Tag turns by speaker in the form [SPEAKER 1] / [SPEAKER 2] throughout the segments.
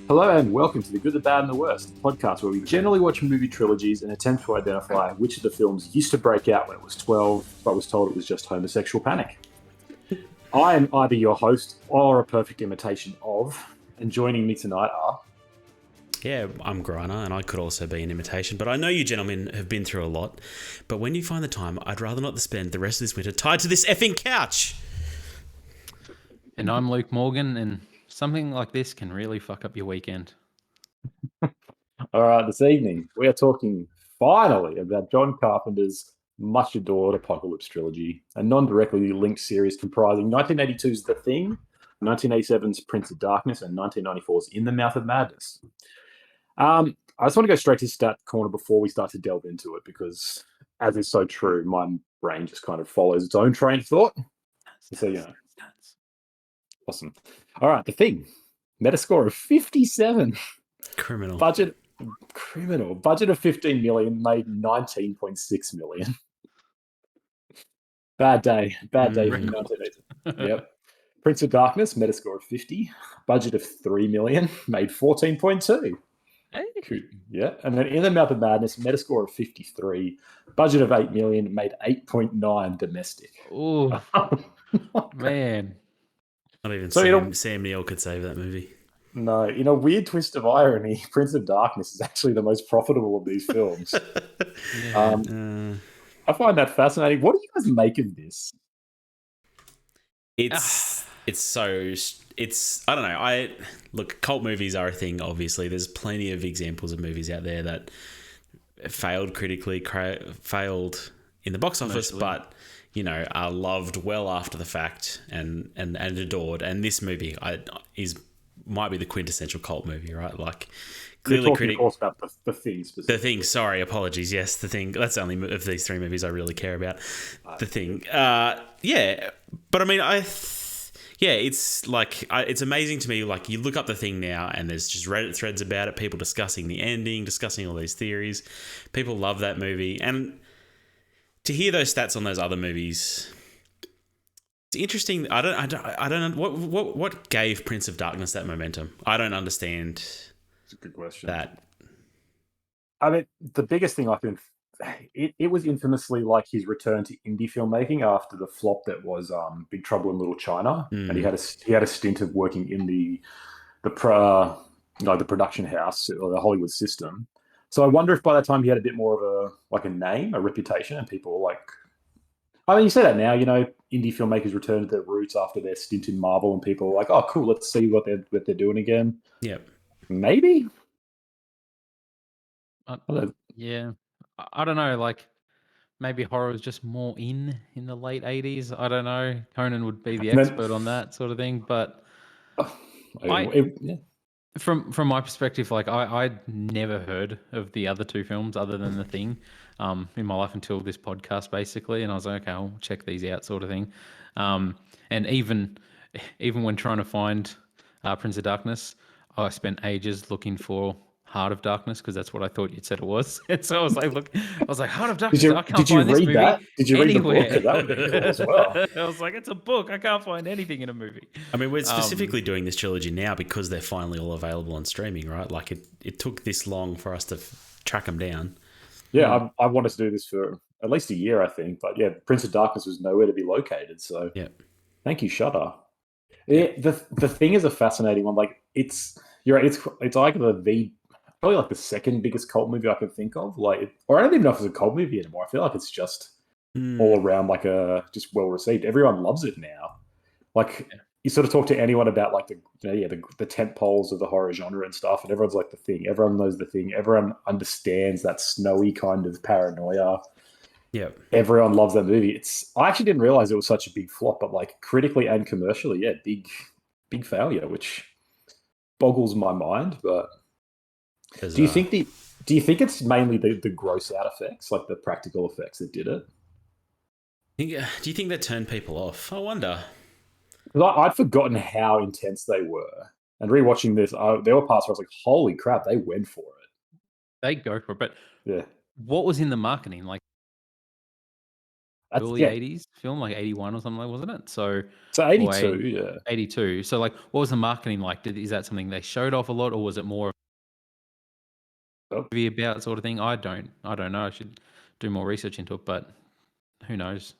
[SPEAKER 1] Hello and welcome to The Good, the Bad and the Worst, the podcast where we generally watch movie trilogies and attempt to identify which of the films used to break out when it was 12 but was told it was just homosexual panic. I am either your host or a perfect imitation of, and joining me tonight are...
[SPEAKER 2] Yeah, I'm Griner, and I could also be an imitation, but I know you gentlemen have been through a lot, but when you find the time, I'd rather not spend the rest of this winter tied to this effing couch.
[SPEAKER 3] And I'm Luke Morgan, and something like this can really fuck up your weekend.
[SPEAKER 1] All right, this evening we are talking finally about John Carpenter's much adored Apocalypse trilogy, a non-directly linked series comprising 1982's The Thing, 1987's Prince of Darkness, and 1994's In the Mouth of Madness. I just want to go straight to stat corner before we start to delve into it because, as is so true, my brain just kind of follows its own train of thought. So, you know. Awesome. All right, The Thing. Metascore of 57.
[SPEAKER 2] Criminal.
[SPEAKER 1] Budget of 15 million, made 19.6 million. Bad day for 1980. Yep. Prince of Darkness, Metascore of 50. Budget of 3 million, made 14.2.
[SPEAKER 3] Hey.
[SPEAKER 1] Yeah. And then In the Mouth of Madness, Metascore of 53. Budget of 8 million, made 8.9 domestic.
[SPEAKER 3] Oh, man.
[SPEAKER 2] Not even
[SPEAKER 1] So,
[SPEAKER 2] Sam Neill could save that movie.
[SPEAKER 1] No, in a weird twist of irony, Prince of Darkness is actually the most profitable of these films. I find that fascinating. What do you guys make of this?
[SPEAKER 2] It's I don't know. Look, cult movies are a thing, obviously. There's plenty of examples of movies out there that failed critically, failed in the box office, but are loved well after the fact and adored. And this movie might be the quintessential cult movie, right? Like, clearly,
[SPEAKER 1] of course, about the Thing specifically.
[SPEAKER 2] The Thing. Sorry, apologies. Yes, The Thing. That's the only of these three movies I really care about. The Thing. Yeah, but I mean, it's like it's amazing to me. Like, you look up The Thing now, and there's just Reddit threads about it. People discussing the ending, discussing all these theories. People love that movie, and to hear those stats on those other movies, it's interesting. I don't know what gave Prince of Darkness that momentum. I don't understand.
[SPEAKER 1] It's a good question.
[SPEAKER 2] That.
[SPEAKER 1] I mean, the biggest thing I think it was infamously like his return to indie filmmaking after the flop that was Big Trouble in Little China, and he had a stint of working in the production house or the Hollywood system. So I wonder if by that time he had a bit more of a name, a reputation, and people were like, I mean, you say that now, indie filmmakers return to their roots after their stint in Marvel, and people are like, oh, cool, let's see what they're doing again.
[SPEAKER 2] Yep.
[SPEAKER 1] Maybe.
[SPEAKER 3] Yeah, I don't know. Like, maybe horror was just more in the late 80s. I don't know. Conan would be the expert on that sort of thing. But from my perspective, like, I'd never heard of the other two films other than The Thing in my life until this podcast, basically. And I was like, okay, I'll check these out, sort of thing. And even when trying to find Prince of Darkness, I spent ages looking for Heart of Darkness because that's what I thought you'd said it was. And so I was like, Heart of Darkness. I can't find this movie
[SPEAKER 1] that? Did you
[SPEAKER 3] anywhere.
[SPEAKER 1] read the book? That would be cool as well.
[SPEAKER 3] I was like, it's a book. I can't find anything in a movie.
[SPEAKER 2] I mean, we're specifically doing this trilogy now because they're finally all available on streaming, right? Like, it took this long for us to track them down.
[SPEAKER 1] Yeah, I wanted to do this for at least a year, I think. But yeah, Prince of Darkness was nowhere to be located. So
[SPEAKER 2] yeah,
[SPEAKER 1] thank you, Shudder. Yeah, the Thing is a fascinating one. Like, it's like probably like the second biggest cult movie I can think of. Like, or I don't even know if it's a cult movie anymore. I feel like it's just all around like just well received. Everyone loves it now. Like, you sort of talk to anyone about like the tent poles of the horror genre and stuff, and everyone's like, The Thing. Everyone knows The Thing. Everyone understands that snowy kind of paranoia.
[SPEAKER 2] Yeah,
[SPEAKER 1] everyone loves that movie. I actually didn't realize it was such a big flop, but like critically and commercially, yeah, big failure, which boggles my mind. But do you think it's mainly the gross out effects, like the practical effects that did it?
[SPEAKER 2] Do you think that turned people off? I wonder.
[SPEAKER 1] Because I'd forgotten how intense they were, and rewatching this, there were parts where I was like, "Holy crap, they went for it."
[SPEAKER 3] They go for it, but
[SPEAKER 1] yeah,
[SPEAKER 3] what was in the marketing? Like, early 80s film, like 81 or something, like, wasn't it? So,
[SPEAKER 1] So
[SPEAKER 3] or
[SPEAKER 1] 82, yeah.
[SPEAKER 3] 82. So, like, what was the marketing like? Is that something they showed off a lot, or was it more of
[SPEAKER 1] Oh,
[SPEAKER 3] a movie about sort of thing? I don't know. I should do more research into it, but who knows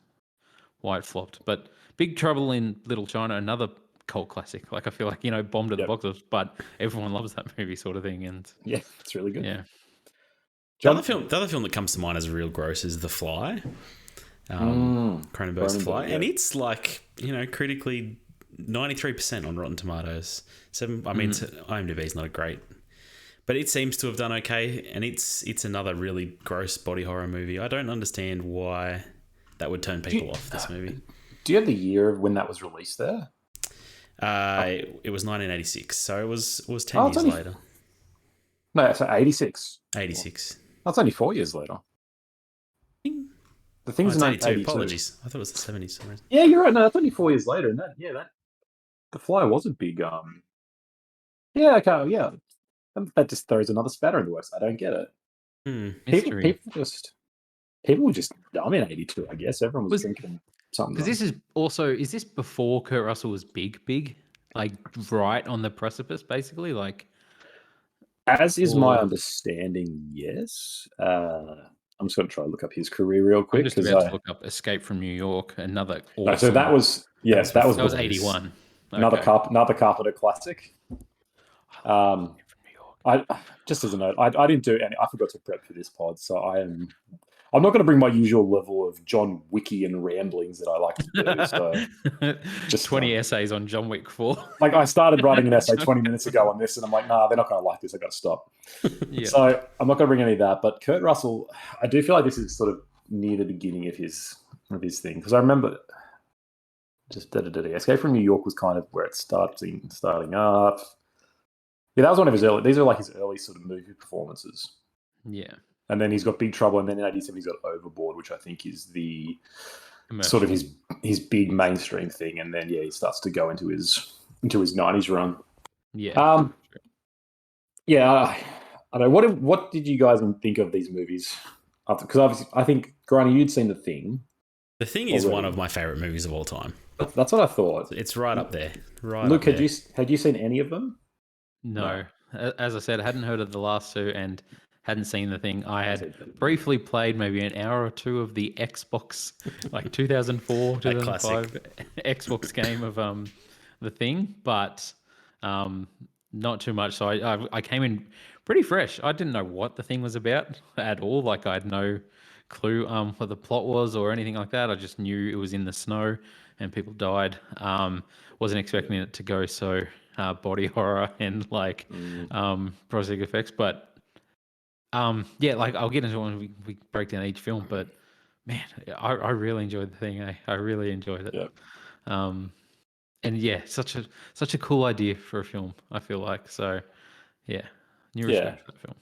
[SPEAKER 3] why it flopped. But Big Trouble in Little China, another cult classic. Like, I feel like, bombed at the
[SPEAKER 1] yep.
[SPEAKER 3] box office, but everyone loves that movie sort of thing. And
[SPEAKER 1] Yeah, it's really good.
[SPEAKER 3] yeah.
[SPEAKER 2] The
[SPEAKER 1] John?
[SPEAKER 2] other film that comes to mind as real gross is The Fly. Cronenberg's Fly.
[SPEAKER 1] yeah.
[SPEAKER 2] And it's like, critically 93% on Rotten Tomatoes. IMDb is not a great, but it seems to have done okay. And it's another really gross body horror movie. I don't understand why that would turn people off this movie.
[SPEAKER 1] Do you have the year of when that was released there?
[SPEAKER 2] It was 1986, so it was 10 years later.
[SPEAKER 1] No, it's 86.
[SPEAKER 2] 86.
[SPEAKER 1] That's only 4 years later. The thing's
[SPEAKER 2] it's
[SPEAKER 1] in
[SPEAKER 2] 82.
[SPEAKER 1] 82.
[SPEAKER 2] Apologies. I thought it was the 70s. For some reason.
[SPEAKER 1] Yeah, you're right. No, that's only 4 years later. And The Fly was a big yeah, okay, yeah. That just throws another spatter in the works. I don't get it. People were just dumb in 82, I guess. Everyone was drinking something.
[SPEAKER 3] Because is this before Kurt Russell was big? Like, right on the precipice, basically? Like,
[SPEAKER 1] as is my understanding, yes. I'm just going to try to look up his career real quick.
[SPEAKER 3] I'm just about to look up Escape from New York, another awesome...
[SPEAKER 1] No, so that was
[SPEAKER 3] 81.
[SPEAKER 1] Another Carpenter classic. I just as a note, I didn't do any. I forgot to prep for this pod, so I'm not going to bring my usual level of John Wickian ramblings that I like to do. So
[SPEAKER 3] just 20 essays on John Wick 4.
[SPEAKER 1] Like, I started writing an essay 20 minutes ago on this, and I'm like, nah, they're not going to like this. I got to stop. Yeah. So I'm not going to bring any of that. But Kurt Russell, I do feel like this is sort of near the beginning of his thing, because I remember just Escape from New York was kind of where it starting up. Yeah, that was one of his early. These are like his early sort of movie performances.
[SPEAKER 3] Yeah.
[SPEAKER 1] And then he's got Big Trouble, and then in 87 he's got Overboard, which I think is the sort of his big mainstream thing. And then he starts to go into his 90s run.
[SPEAKER 3] Yeah.
[SPEAKER 1] I don't know. What did you guys think of these movies? Because obviously, I think, Granny, you'd seen The Thing.
[SPEAKER 2] The Thing is one of my favorite movies of all time.
[SPEAKER 1] That's what I thought.
[SPEAKER 2] It's right up there.
[SPEAKER 1] Luke, had you seen any of them?
[SPEAKER 3] No. As I said, I hadn't heard of the last two and hadn't seen The Thing. I had briefly played maybe an hour or two of the Xbox, like 2004, 2005 Xbox game of The Thing, but not too much. So I came in pretty fresh. I didn't know what The Thing was about at all. Like, I had no clue what the plot was or anything like that. I just knew it was in the snow and people died. Wasn't expecting it to go so body horror and like prosthetic effects, but like, I'll get into it when we break down each film. But man, I really enjoyed The Thing. I really enjoyed it.
[SPEAKER 1] Yeah.
[SPEAKER 3] And yeah, such a cool idea for a film, I feel like. So yeah, new respect for that film.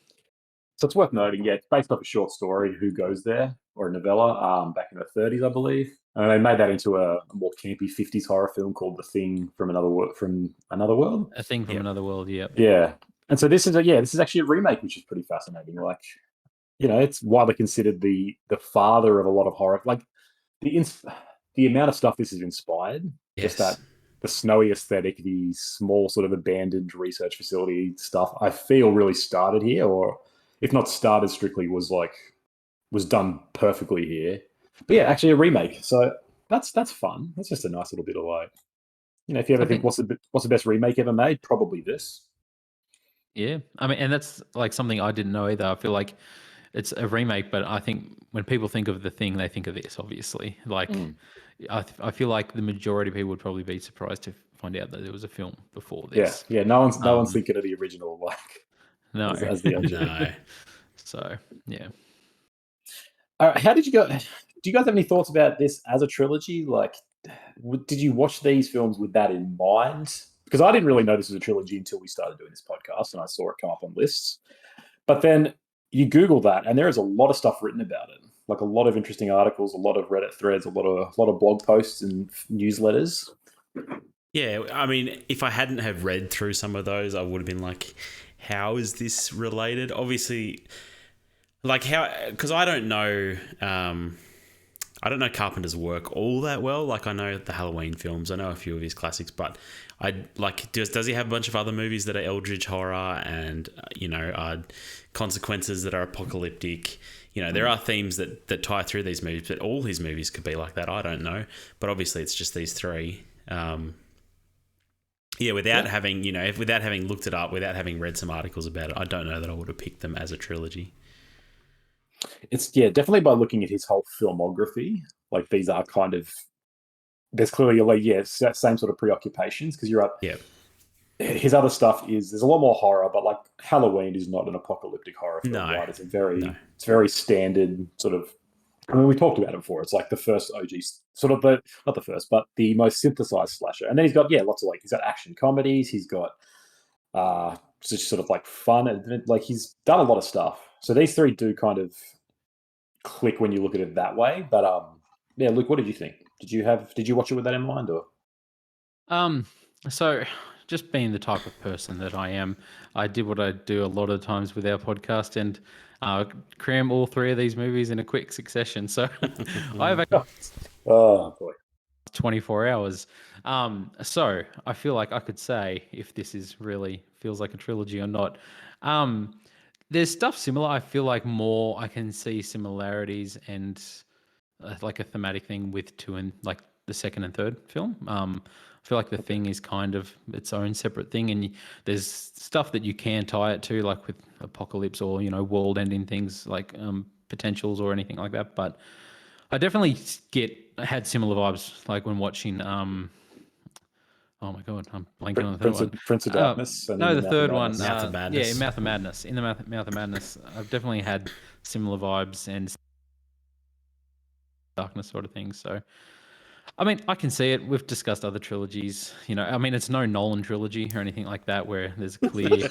[SPEAKER 1] So it's worth noting, it's based off a short story, Who Goes There, or a novella, back in the 30s, I believe. And they made that into a more campy 50s horror film called The Thing from Another World.
[SPEAKER 3] A Thing from Another World, yeah.
[SPEAKER 1] Yeah. And so this is actually a remake, which is pretty fascinating. Like, it's widely considered the father of a lot of horror. Like, the amount of stuff this has inspired, just that the snowy aesthetic, the small sort of abandoned research facility stuff, I feel really started here, or if not started strictly, was done perfectly here. But yeah, actually a remake. So that's fun. That's just a nice little bit of, like, if you ever think what's the best remake ever made, probably this.
[SPEAKER 3] Yeah, I mean, and that's like something I didn't know either. I feel like it's a remake, but I think when people think of The Thing, they think of this, obviously. Like, I feel like the majority of people would probably be surprised to find out that there was a film before this.
[SPEAKER 1] Yeah. No one's thinking of the original, like,
[SPEAKER 3] no,
[SPEAKER 1] as the OG.
[SPEAKER 2] No.
[SPEAKER 3] So yeah.
[SPEAKER 1] How did you go? Do you guys have any thoughts about this as a trilogy? Like, did you watch these films with that in mind? Because I didn't really know this was a trilogy until we started doing this podcast, and I saw it come up on lists. But then you Google that, and there is a lot of stuff written about it. Like, a lot of interesting articles, a lot of Reddit threads, a lot of blog posts and newsletters.
[SPEAKER 2] Yeah, I mean, if I hadn't have read through some of those, I would have been like, how is this related? Obviously, like, how, because I don't know I don't know Carpenter's work all that well. Like I know the Halloween films, I know a few of his classics, but I like does he have a bunch of other movies that are eldritch horror and consequences that are apocalyptic? There are themes that tie through these movies, but all his movies could be like that. I don't know, but obviously it's just these three. Without having without having looked it up, without having read some articles about it, I don't know that I would have picked them as a trilogy.
[SPEAKER 1] It's definitely by looking at his whole filmography. Like these are kind of there's clearly same sort of preoccupations because you're right.
[SPEAKER 2] Yeah.
[SPEAKER 1] His other stuff there's a lot more horror, but like Halloween is not an apocalyptic horror film,
[SPEAKER 2] No.
[SPEAKER 1] right? It's very standard sort of. I mean, we talked about it before. It's like the first OG, sort of not the first, but the most synthesized slasher. And then he's got lots of he's got action comedies. He's got just sort of like fun, and like he's done a lot of stuff. So these three do kind of click when you look at it that way. But Luke, what did you think? Did you watch it with that in mind, or?
[SPEAKER 3] So just being the type of person that I am, I did what I do a lot of times with our podcast and cram all three of these movies in a quick succession. So I have
[SPEAKER 1] Oh boy,
[SPEAKER 3] 24 hours. So I feel like I could say if this is really feels like a trilogy or not. There's stuff similar. I feel like more I can see similarities and like a thematic thing with two and like the second and third film. I feel like the thing is kind of its own separate thing, and there's stuff that you can tie it to, like with apocalypse or world-ending things like potentials or anything like that. But I definitely had similar vibes like when watching. Oh my god, I'm blanking on the third one.
[SPEAKER 1] Prince of Darkness.
[SPEAKER 3] No, the third one.
[SPEAKER 2] Mouth of Madness.
[SPEAKER 3] Yeah, Mouth of Madness. In the Mouth of Madness, I've definitely had similar vibes and darkness sort of thing. So, I mean, I can see it. We've discussed other trilogies. I mean, it's no Nolan trilogy or anything like that where there's a clear,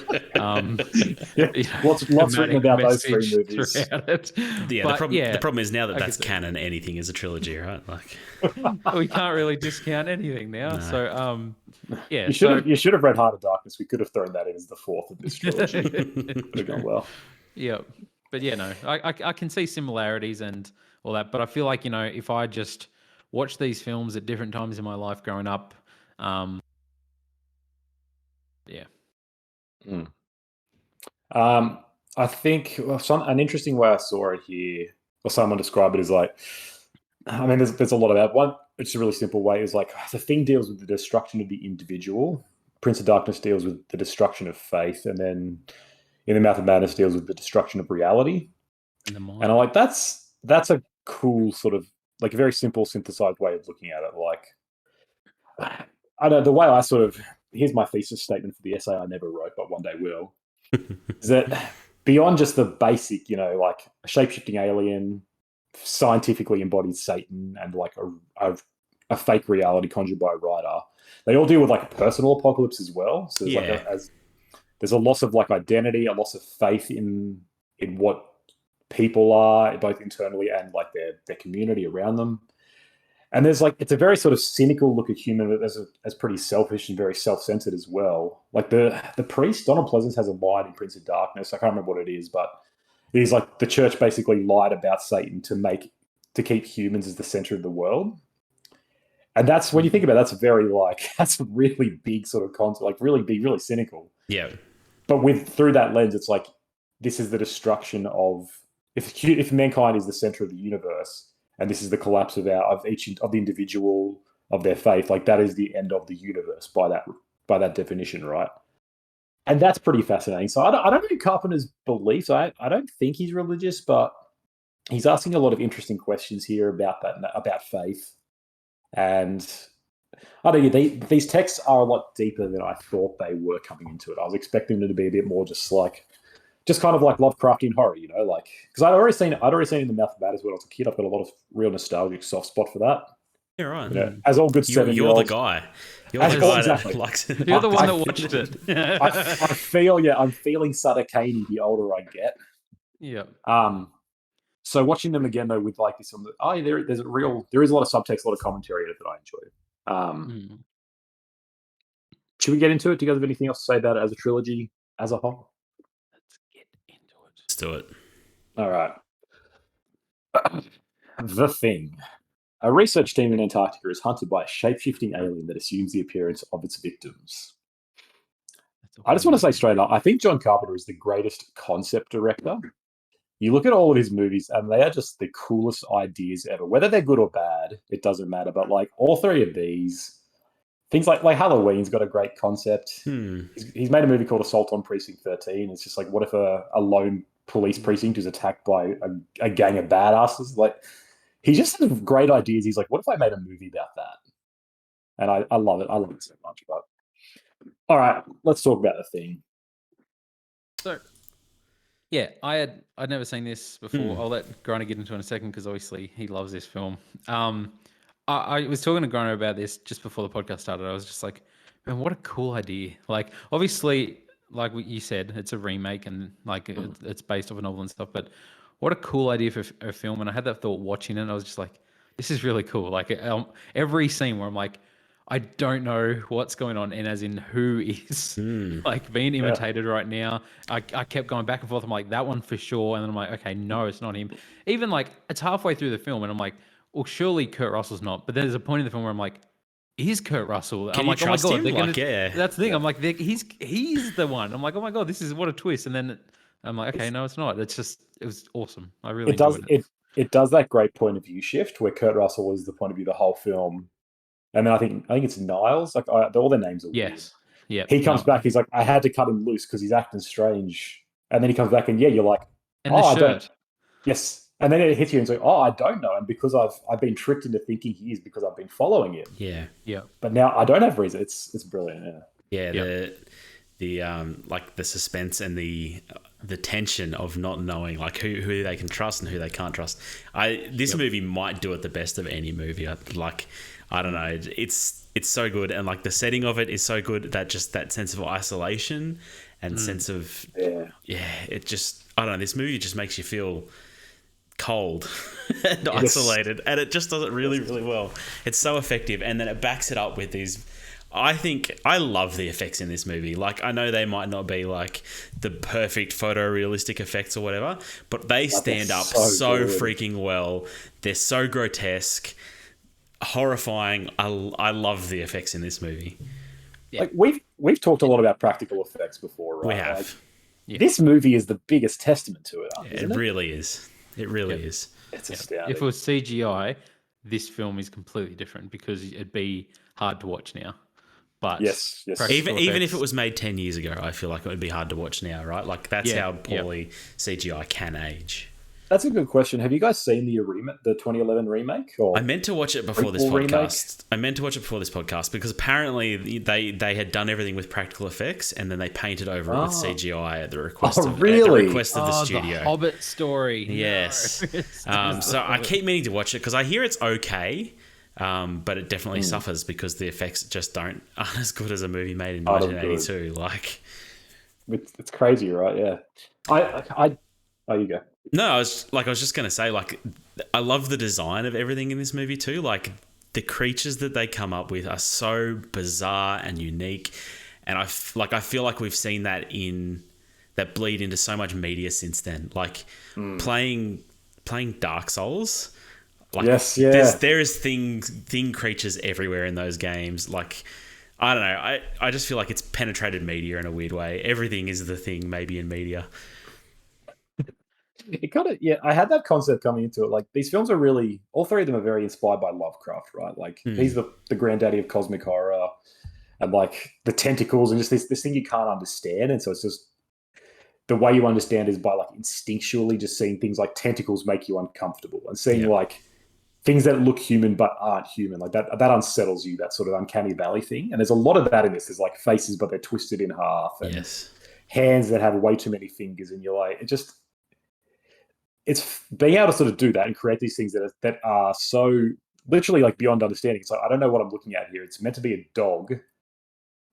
[SPEAKER 1] lots written about those three movies.
[SPEAKER 2] The problem is now that's canon. Anything is a trilogy, right? Like,
[SPEAKER 3] we can't really discount anything now. No. So,
[SPEAKER 1] you should have read Heart of Darkness. We could have thrown that in as the fourth of this trilogy. Would have gone well.
[SPEAKER 3] Yeah, but I can see similarities and all that. But I feel like if I just watch these films at different times in my life growing up.
[SPEAKER 1] I think an interesting way I saw it here, or someone described it as like, I mean, there's a lot of that. One, it's a really simple way, is like the thing deals with the destruction of the individual. Prince of Darkness deals with the destruction of faith, and then In the Mouth of Madness deals with the destruction of reality. And I'm like, that's a cool sort of like a very simple synthesized way of looking at it. Like, I know the way I sort of, here's my thesis statement for the essay I never wrote, but one day will, is that beyond just the basic, like a shape-shifting alien, scientifically embodied Satan, and like a fake reality conjured by a writer, they all deal with like a personal apocalypse as well. So there's there's a loss of like identity, a loss of faith in what people are, both internally and like their community around them. And there's like, it's a very sort of cynical look at human as pretty selfish and very self-centered as well. Like the priest, Donald Pleasance, has a line in Prince of Darkness. I can't remember what it is, but it is like the church basically lied about Satan to keep humans as the center of the world. And that's, when you think about it, that's a really big sort of concept, like really big, really cynical.
[SPEAKER 2] Yeah.
[SPEAKER 1] But through that lens, it's like, this is the destruction of, if mankind is the center of the universe, and this is the collapse of the individual, of their faith, like that is the end of the universe by that definition, right? And that's pretty fascinating. So I don't know Carpenter's beliefs. I don't think he's religious, but he's asking a lot of interesting questions here about faith. And I don't know, these texts are a lot deeper than I thought they were coming into it. I was expecting them to be a bit more just kind of like Lovecraftian horror, like, because I'd already seen it in The Mouth of Madness when I was a kid. I've got a lot of real nostalgic soft spot for that.
[SPEAKER 2] Yeah, right.
[SPEAKER 1] As all good 7-year-olds.
[SPEAKER 2] You're the guy. You're the guy
[SPEAKER 1] exactly.
[SPEAKER 2] that likes it.
[SPEAKER 3] You're the one that watched it.
[SPEAKER 1] I'm feeling Sutter Caney the older I get.
[SPEAKER 3] Yeah.
[SPEAKER 1] So watching them again though with like this, there is a lot of subtext, a lot of commentary in it that I enjoyed. Should we get into it? Do you guys have anything else to say about it as a trilogy as a whole?
[SPEAKER 3] Let's get into it.
[SPEAKER 2] Let's do it.
[SPEAKER 1] All right. The Thing. A research team in Antarctica is hunted by a shape-shifting alien that assumes the appearance of its victims. I just want to say straight up, I think John Carpenter is the greatest concept director. You look at all of his movies, and they are just the coolest ideas ever. Whether they're good or bad, it doesn't matter. But like all three of these, things like Halloween's got a great concept. He's made a movie called Assault on Precinct 13. It's just like, what if a lone police precinct is attacked by a gang of badasses? Like, he just has great ideas. He's like, what if I made a movie about that? And I love it. I love it so much. But all right, let's talk about The Thing.
[SPEAKER 3] So, yeah, I'd never seen this before. I'll let Griner get into it in a second because obviously he loves this film. I was talking to Griner about this just before the podcast started. I was just like, man, what a cool idea. Like, obviously, like what you said, it's a remake and like it's based off a novel and stuff, but what a cool idea for a film. And I had that thought watching it. And I was just like, this is really cool. Like every scene where I'm like, I don't know what's going on, and as in who is like being imitated right now. I kept going back and forth. I'm like, that one for sure, and then I'm like, okay, no, it's not him. Even like it's halfway through the film, and I'm like, well, surely Kurt Russell's not. But there's a point in the film where I'm like, is Kurt Russell?
[SPEAKER 2] Can
[SPEAKER 3] I'm
[SPEAKER 2] you
[SPEAKER 3] like,
[SPEAKER 2] trust
[SPEAKER 3] oh my
[SPEAKER 2] him?
[SPEAKER 3] god,
[SPEAKER 2] Like, yeah.
[SPEAKER 3] that's the thing. I'm like, he's the one. I'm like, oh my god, this is what a twist. And then I'm like, okay, no, it's not. It's just it was awesome. I really enjoyed it.
[SPEAKER 1] It does that great point of view shift where Kurt Russell is the point of view the whole film. And then I think it's Niles. Like all their names are weird.
[SPEAKER 3] Yes. Yeah.
[SPEAKER 1] He comes back. He's like, I had to cut him loose because he's acting strange. And then he comes back and you're like,
[SPEAKER 3] and the shirt.
[SPEAKER 1] I don't. Yes. And then it hits you and it's like, I don't know. And because I've been tricked into thinking he is because I've been following him.
[SPEAKER 2] Yeah.
[SPEAKER 3] Yeah.
[SPEAKER 1] But now I don't have reason. It's brilliant.
[SPEAKER 2] Yeah. The like the suspense and the tension of not knowing like who they can trust and who they can't trust. This movie might do it the best of any movie. I don't know. It's so good, and like the setting of it is so good that just that sense of isolation and sense of it just I don't know. This movie just makes you feel cold and isolated, and it just does it really, really well. It's so effective, and then it backs it up with these. I think I love the effects in this movie. Like, I know they might not be like the perfect photorealistic effects or whatever, but they stand up so freaking well. They're so grotesque, horrifying. I love the effects in this movie.
[SPEAKER 1] Yeah. Like we've talked a lot about practical effects before, right?
[SPEAKER 2] We have.
[SPEAKER 1] Like, this movie is the biggest testament to it.
[SPEAKER 2] It really is. It really is.
[SPEAKER 1] It's astounding.
[SPEAKER 3] If it was CGI, this film is completely different because it'd be hard to watch now. But
[SPEAKER 1] yes.
[SPEAKER 2] Even if it was made 10 years ago, I feel like it would be hard to watch now, right? Like that's how poorly CGI can age.
[SPEAKER 1] That's a good question. Have you guys seen the 2011 remake? Or
[SPEAKER 2] I meant to watch it before this podcast. I meant to watch it before this podcast because apparently they had done everything with practical effects and then they painted over it with CGI at the request of the studio.
[SPEAKER 3] The Hobbit story.
[SPEAKER 2] Yes. No. So I keep meaning to watch it because I hear it's okay. But it definitely suffers because the effects just aren't as good as a movie made in 1982. Like,
[SPEAKER 1] it's crazy, right? Yeah. Oh, you go.
[SPEAKER 2] No, I was just gonna say, like, I love the design of everything in this movie too. Like, the creatures that they come up with are so bizarre and unique, and I feel like we've seen that bleed into so much media since then. Like, playing Dark Souls. Like,
[SPEAKER 1] yes, yeah.
[SPEAKER 2] There is thing creatures everywhere in those games. Like, I don't know. I just feel like it's penetrated media in a weird way. Everything is the thing, maybe in media.
[SPEAKER 1] It kind of I had that concept coming into it. Like, these films are really, all three of them are very inspired by Lovecraft, right? Like, he's the granddaddy of cosmic horror, and like the tentacles and just this thing you can't understand. And so it's just the way you understand is by like instinctually just seeing things like tentacles make you uncomfortable and seeing like things that look human but aren't human, like that unsettles you, that sort of uncanny valley thing. And there's a lot of that in this. There's like faces but they're twisted in half, and hands that have way too many fingers, and you're like, it's being able to sort of do that and create these things that are so literally like beyond understanding. It's like, I don't know what I'm looking at here. It's meant to be a dog,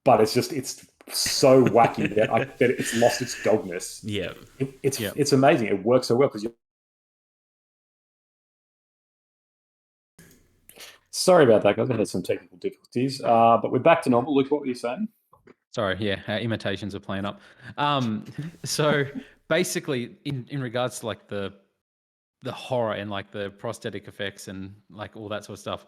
[SPEAKER 1] but it's so wacky that it's lost its dogness.
[SPEAKER 2] Yeah,
[SPEAKER 1] it's amazing. It works so well because you. Sorry about that, guys. I had some technical difficulties, but we're back to normal. Luke, what were you saying?
[SPEAKER 3] Sorry, our imitations are playing up. So basically, in regards to like the the horror and like the prosthetic effects and like all that sort of stuff.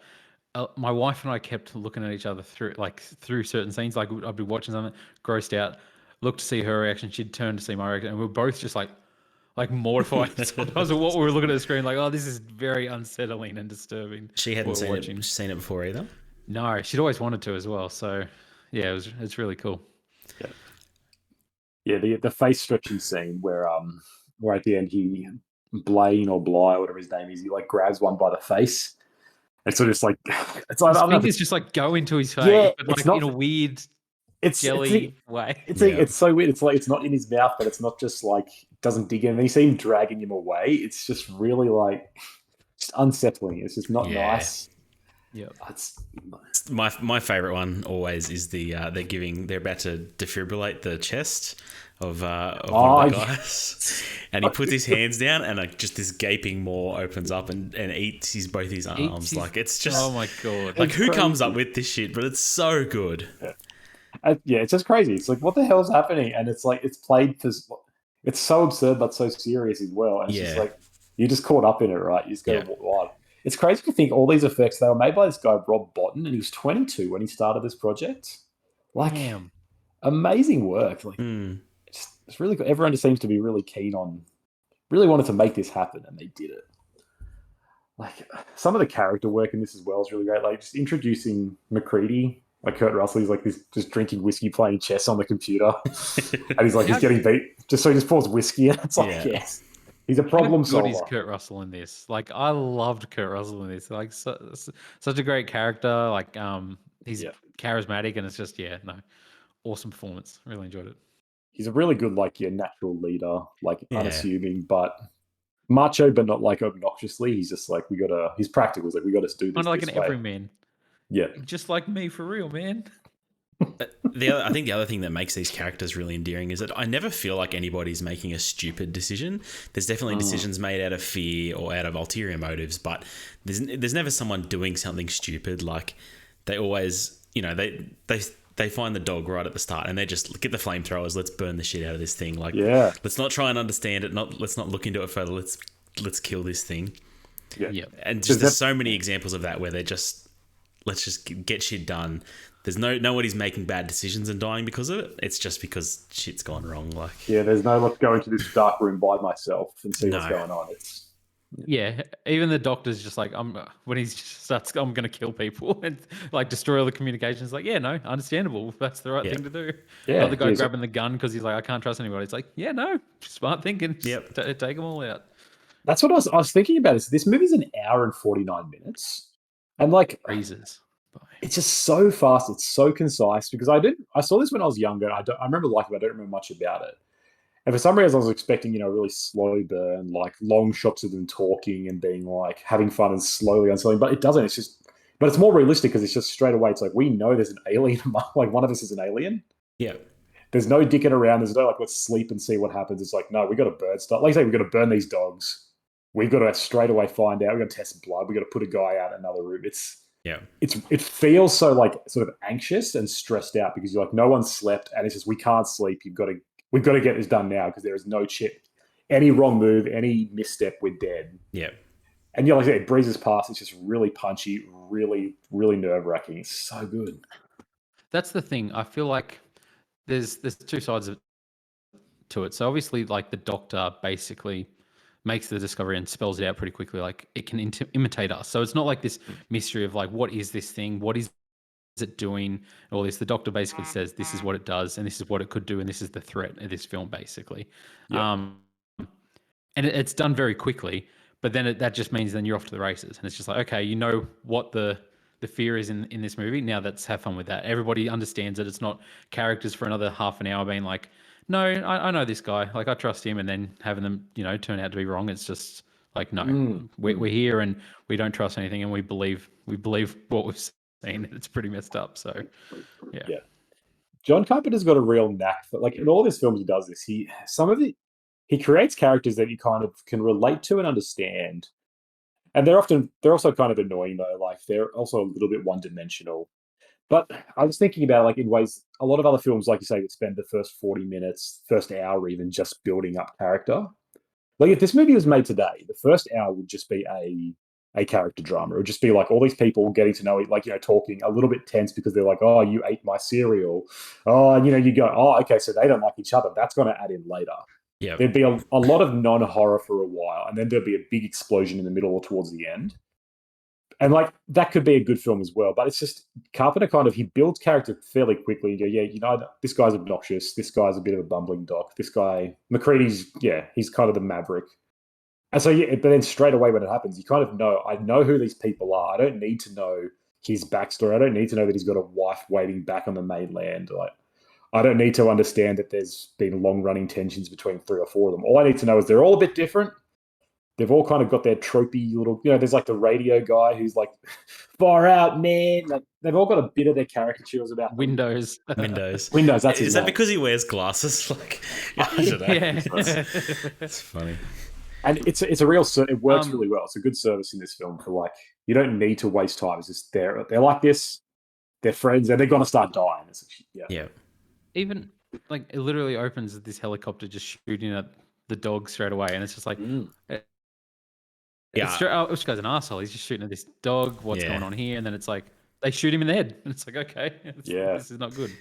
[SPEAKER 3] My wife and I kept looking at each other through certain scenes. Like I'd be watching something, grossed out, look to see her reaction. She'd turn to see my reaction, and we were both just like mortified sometimes of what we were looking at the screen. Like, oh, this is very unsettling and disturbing.
[SPEAKER 2] She hadn't
[SPEAKER 3] what we're
[SPEAKER 2] seen it before either.
[SPEAKER 3] No, she'd always wanted to as well. So yeah, it's really cool.
[SPEAKER 1] Yeah, the face stretching scene where at the end Blaine or Bly, whatever his name is, he like grabs one by the face. It's sort of just like it's like
[SPEAKER 3] His
[SPEAKER 1] I don't know if
[SPEAKER 3] fingers
[SPEAKER 1] it's,
[SPEAKER 3] just like go into his face,
[SPEAKER 1] Yeah,
[SPEAKER 3] but
[SPEAKER 1] it's
[SPEAKER 3] like
[SPEAKER 1] not-
[SPEAKER 3] in a weird
[SPEAKER 1] it's
[SPEAKER 3] jelly way.
[SPEAKER 1] it's so weird. It's like it's not in his mouth, but it's not just like it doesn't dig in. And you see him dragging him away. It's just really like just unsettling. It's just not
[SPEAKER 2] Yeah.
[SPEAKER 1] nice.
[SPEAKER 3] Yeah.
[SPEAKER 1] It's
[SPEAKER 2] My favorite one always is the they're about to defibrillate the chest of one of the guys, and he puts his hands down, and like just this gaping maw opens up and eats both his arms. Like it's just
[SPEAKER 3] Oh my god!
[SPEAKER 2] like who
[SPEAKER 1] crazy.
[SPEAKER 2] comes up with this shit? But it's so good.
[SPEAKER 1] yeah, it's just crazy. It's like what the hell's happening? And it's like it's played for. It's so absurd but so serious as well. And it's just
[SPEAKER 2] Yeah.
[SPEAKER 1] like you're just caught up in it, right? You just go,
[SPEAKER 2] Yeah.
[SPEAKER 1] what? It's crazy to think all these effects they were made by this guy Rob Botton, and he was 22 when he started this project. Like,
[SPEAKER 3] Damn.
[SPEAKER 1] amazing work. Like, it's really good. Everyone just seems to be really keen on, really wanted to make this happen, and they did it. Like, some of the character work in this as well is really great. Like, just introducing McCready, like Kurt Russell, he's like this, just drinking whiskey, playing chess on the computer, and he's like he's getting beat. So he just pours whiskey, and it's like yes. He's a problem solver.
[SPEAKER 3] Good is Kurt Russell in this? Like, I loved Kurt Russell in this. Like, such a great character. Like, he's charismatic, and it's just awesome performance. Really enjoyed it.
[SPEAKER 1] He's a really good, like, natural leader, like unassuming, but macho, but not like obnoxiously. He's just like he's practical. He's like we got to do this.
[SPEAKER 3] Kind of like an
[SPEAKER 1] way.
[SPEAKER 3] everyman.
[SPEAKER 1] Yeah,
[SPEAKER 3] just like me for real, man.
[SPEAKER 2] I think the other thing that makes these characters really endearing is that I never feel like anybody's making a stupid decision. There's definitely decisions made out of fear or out of ulterior motives, but there's never someone doing something stupid. Like they always, they find the dog right at the start and they just get the flamethrowers. Let's burn the shit out of this thing. Like, let's not try and understand it. Let's not look into it further. Let's kill this thing.
[SPEAKER 1] Yeah.
[SPEAKER 2] And just there's so many examples of that where they just let's just get shit done. There's nobody's making bad decisions and dying because of it. It's just because shit's gone wrong. Like
[SPEAKER 1] there's no let's go into this dark room by myself and see what's going on. It's
[SPEAKER 3] even the doctor's just like when he starts I'm gonna kill people and like destroy all the communications. Like understandable. That's the right thing to do.
[SPEAKER 1] Yeah,
[SPEAKER 3] the guy grabbing the gun because he's like I can't trust anybody. It's like smart thinking.
[SPEAKER 2] Yep.
[SPEAKER 3] Take them all out.
[SPEAKER 1] That's what I was thinking about. This movie's an hour and 49 minutes, and like
[SPEAKER 3] breezes.
[SPEAKER 1] It's just so fast. It's so concise because I saw this when I was younger. I remember liking it. I don't remember much about it. And for some reason, I was expecting, a really slow burn, like long shots of them talking and being like having fun and slowly unsettling. But it doesn't. But it's more realistic because it's just straight away. It's like we know there's an alien. Like one of us is an alien.
[SPEAKER 2] Yeah.
[SPEAKER 1] There's no dicking around. There's no like let's sleep and see what happens. It's like no, we got to burn stuff. Like I say, we got to burn these dogs. We've got to straight away find out. We got to test blood. We got to put a guy out in another room. It feels so like sort of anxious and stressed out because you're like no one's slept and it's just we can't sleep. We've got to get this done now because there is no chip. Any wrong move, any misstep, we're dead.
[SPEAKER 2] Yeah.
[SPEAKER 1] And like I said, it breezes past. It's just really punchy, really, really nerve wracking. It's so good.
[SPEAKER 3] That's the thing. I feel like there's two sides to it. So obviously, like the doctor basically makes the discovery and spells it out pretty quickly. Like it can imitate us. So it's not like this mystery of like, what is this thing? What is it doing? And all this. The doctor basically says, this is what it does. And this is what it could do. And this is the threat of this film, basically.
[SPEAKER 1] Yeah.
[SPEAKER 3] And it's done very quickly. But then that just means then you're off to the races. And it's just like, okay, you know what the fear is in this movie. Now let's have fun with that. Everybody understands it. It's not characters for another half an hour being like, no, I know this guy. Like I trust him, and then having them, turn out to be wrong. It's just like, no, we're here, and we don't trust anything, and we believe what we've seen. It's pretty messed up. So, yeah.
[SPEAKER 1] John Carpenter's got a real knack for, like in all of his films, he does this. He creates characters that you kind of can relate to and understand, and they're also kind of annoying though. Like they're also a little bit one dimensional. But I was thinking about like in ways a lot of other films, like you say, would spend the first 40 minutes, first hour even just building up character. Like if this movie was made today, the first hour would just be a character drama. It would just be like all these people getting to know it, like talking a little bit tense because they're like, "Oh, you ate my cereal." Oh, and you go, "Oh, okay, so they don't like each other." That's going to add in later.
[SPEAKER 2] Yeah.
[SPEAKER 1] There'd be a lot of non-horror for a while, and then there'd be a big explosion in the middle or towards the end. And like that could be a good film as well, but it's just Carpenter he builds character fairly quickly. You go, yeah, this guy's obnoxious. This guy's a bit of a bumbling doc. This guy McCready's, he's kind of the maverick. And so but then straight away when it happens, you kind of know. I know who these people are. I don't need to know his backstory. I don't need to know that he's got a wife waiting back on the mainland. Like I don't need to understand that there's been long running tensions between 3 or 4 of them. All I need to know is they're all a bit different. They've all kind of got their tropey little, there's like the radio guy who's like, far out, man. Like, they've all got a bit of their caricatures about them.
[SPEAKER 2] Windows.
[SPEAKER 1] Windows, that's his
[SPEAKER 2] Is
[SPEAKER 1] name.
[SPEAKER 2] that because he wears glasses? Like, I don't know.
[SPEAKER 3] Yeah.
[SPEAKER 2] It's funny.
[SPEAKER 1] And it's a real, it works really well. It's a good service in this film for like, you don't need to waste time. It's just they're like this, they're friends, and they're going to start dying.
[SPEAKER 2] Yeah.
[SPEAKER 3] Even like it literally opens with this helicopter just shooting at the dog straight away, and it's just like, this guy's an asshole. He's just shooting at this dog. What's going on here? And then it's like they shoot him in the head, and it's like, okay, this is not good.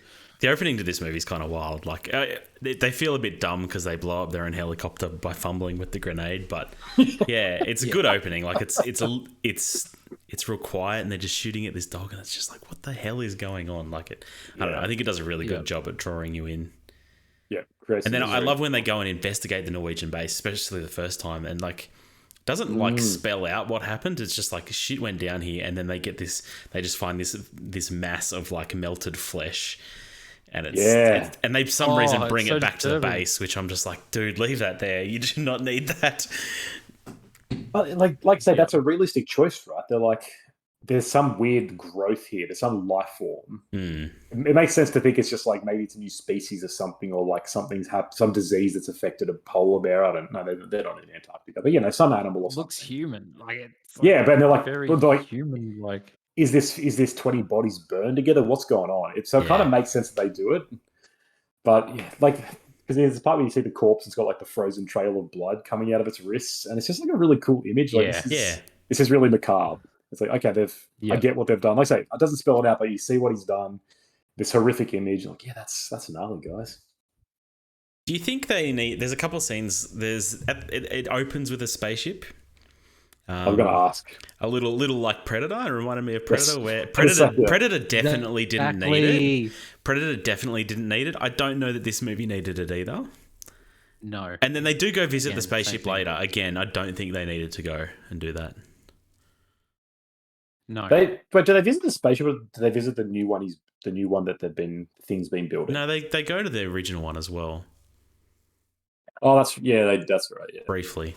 [SPEAKER 2] The opening to this movie is kind of wild. Like they feel a bit dumb because they blow up their own helicopter by fumbling with the grenade. But yeah, it's a good opening. Like it's real quiet, and they're just shooting at this dog, and it's just like, what the hell is going on? Like I don't know. I think it does a really good job at drawing you in.
[SPEAKER 1] Yeah,
[SPEAKER 2] and then I love when they go and investigate the Norwegian base, especially the first time, and like doesn't like spell out what happened. It's just like shit went down here, and then they get this. They just find this mass of like melted flesh. And and they for some reason bring it back to the base, which I'm just like, dude, leave that there. You do not need that.
[SPEAKER 1] But like I say, that's a realistic choice, right? They're like, there's some weird growth here. There's some life form. It makes sense to think it's just like maybe it's a new species or something, or like something's some disease that's affected a polar bear. I don't know. They're not in Antarctica, but some animal or something.
[SPEAKER 3] Looks human, like
[SPEAKER 1] but they're like
[SPEAKER 3] very human, like.
[SPEAKER 1] Is this 20 bodies burned together? What's going on? It kind of makes sense that they do it. But like, because there's a part where you see the corpse, it's got like the frozen trail of blood coming out of its wrists. And it's just like a really cool image. Like, this is really macabre. It's like, okay, I get what they've done. Like I say, it doesn't spell it out, but you see what he's done. This horrific image. Like, that's gnarly, guys.
[SPEAKER 2] Do you think they need, there's a couple of scenes, it opens with a spaceship.
[SPEAKER 1] I'm going to ask.
[SPEAKER 2] A little like Predator. It reminded me of Predator, where Predator definitely didn't need it. Predator definitely didn't need it. I don't know that this movie needed it either.
[SPEAKER 3] No.
[SPEAKER 2] And then they do go visit the spaceship later. Again, I don't think they needed to go and do that.
[SPEAKER 3] No.
[SPEAKER 1] But do they visit the spaceship, or do they visit the new one? The new one that things been building.
[SPEAKER 2] No, they go to the original one as well.
[SPEAKER 1] Oh, that's right. Yeah.
[SPEAKER 2] Briefly.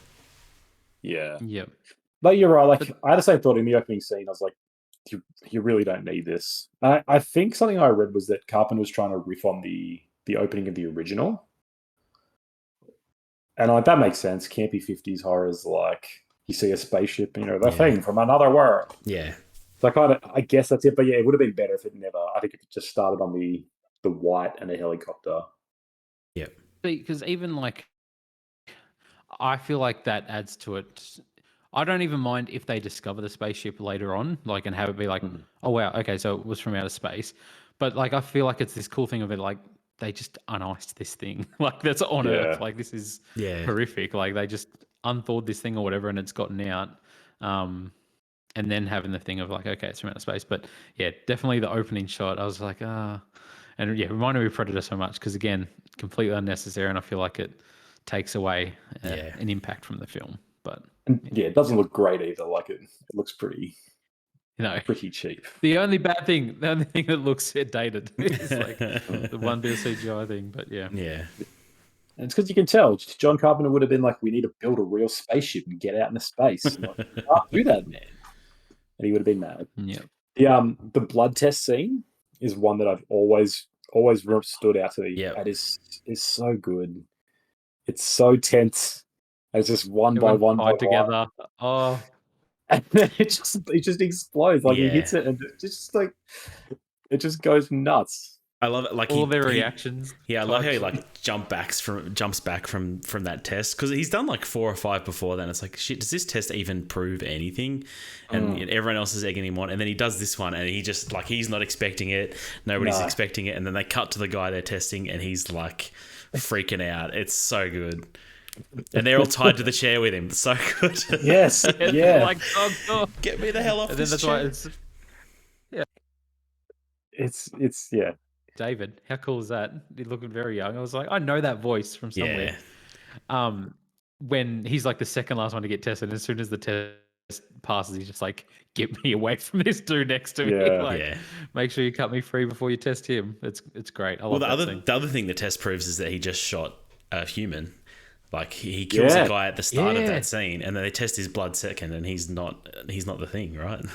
[SPEAKER 1] Yeah.
[SPEAKER 3] Yep.
[SPEAKER 1] But you're right. Like I had the same thought in the opening scene. I was like, you really don't need this. I think something I read was that Carpenter was trying to riff on the opening of the original, and like that makes sense. Campy 50s horrors, like you see a spaceship, the thing from another world.
[SPEAKER 2] Yeah.
[SPEAKER 1] So I guess that's it. But yeah, it would have been better if it never. I think it just started on the white and the helicopter.
[SPEAKER 2] Yeah.
[SPEAKER 3] Because even like, I feel like that adds to it. I don't even mind if they discover the spaceship later on, like, and have it be like, oh wow, okay, so it was from outer space. But like, I feel like it's this cool thing of it, like they just uniced this thing, like that's on Earth. Like this is horrific. Like they just unthawed this thing or whatever, and it's gotten out. And then having the thing of like, okay, it's from outer space. But yeah, definitely the opening shot. I was like, and it reminded me of Predator so much because again, completely unnecessary, and I feel like it takes away an impact from the film. But
[SPEAKER 1] it doesn't look great either. Like it looks pretty, pretty cheap.
[SPEAKER 3] The only thing that looks dated is like the one bit of CGI thing. But yeah.
[SPEAKER 1] And it's because you can tell John Carpenter would have been like, we need to build a real spaceship and get out into space. Like, can't do that, man. And he would have been mad.
[SPEAKER 3] Yeah.
[SPEAKER 1] The blood test scene is one that I've always stood out to me. That is so good. It's so tense. It's just one by one
[SPEAKER 3] together. Oh,
[SPEAKER 1] and then it just explodes. Like he hits it, and it just goes nuts.
[SPEAKER 2] I love it. Like
[SPEAKER 3] all their reactions.
[SPEAKER 2] Yeah, I love how he
[SPEAKER 3] types.
[SPEAKER 2] like jumps back from that test, because he's done like 4 or 5 before then. It's like, shit, does this test even prove anything? And everyone else is egging him on, and then he does this one, and he just like, he's not expecting it. Nobody's expecting it, and then they cut to the guy they're testing, and he's like freaking out. It's so good. And they're all tied to the chair with him. So good.
[SPEAKER 1] Yes, yeah.
[SPEAKER 3] Like, oh,
[SPEAKER 2] Get me the hell off
[SPEAKER 3] and then
[SPEAKER 2] this
[SPEAKER 3] that's
[SPEAKER 2] chair.
[SPEAKER 3] why
[SPEAKER 1] It's yeah.
[SPEAKER 3] David. How cool is that? He looking very young. I was like, I know that voice from somewhere.
[SPEAKER 2] Yeah.
[SPEAKER 3] When he's like the second last one to get tested, as soon as the test passes, he's just like, get me away from this dude next to me.
[SPEAKER 1] Yeah.
[SPEAKER 3] Like, make sure you cut me free before you test him. It's great. I love that scene.
[SPEAKER 2] The other thing the test proves is that he just shot a human. Like, he kills a guy at the start of that scene, and then they test his blood second, and he's not the thing, right?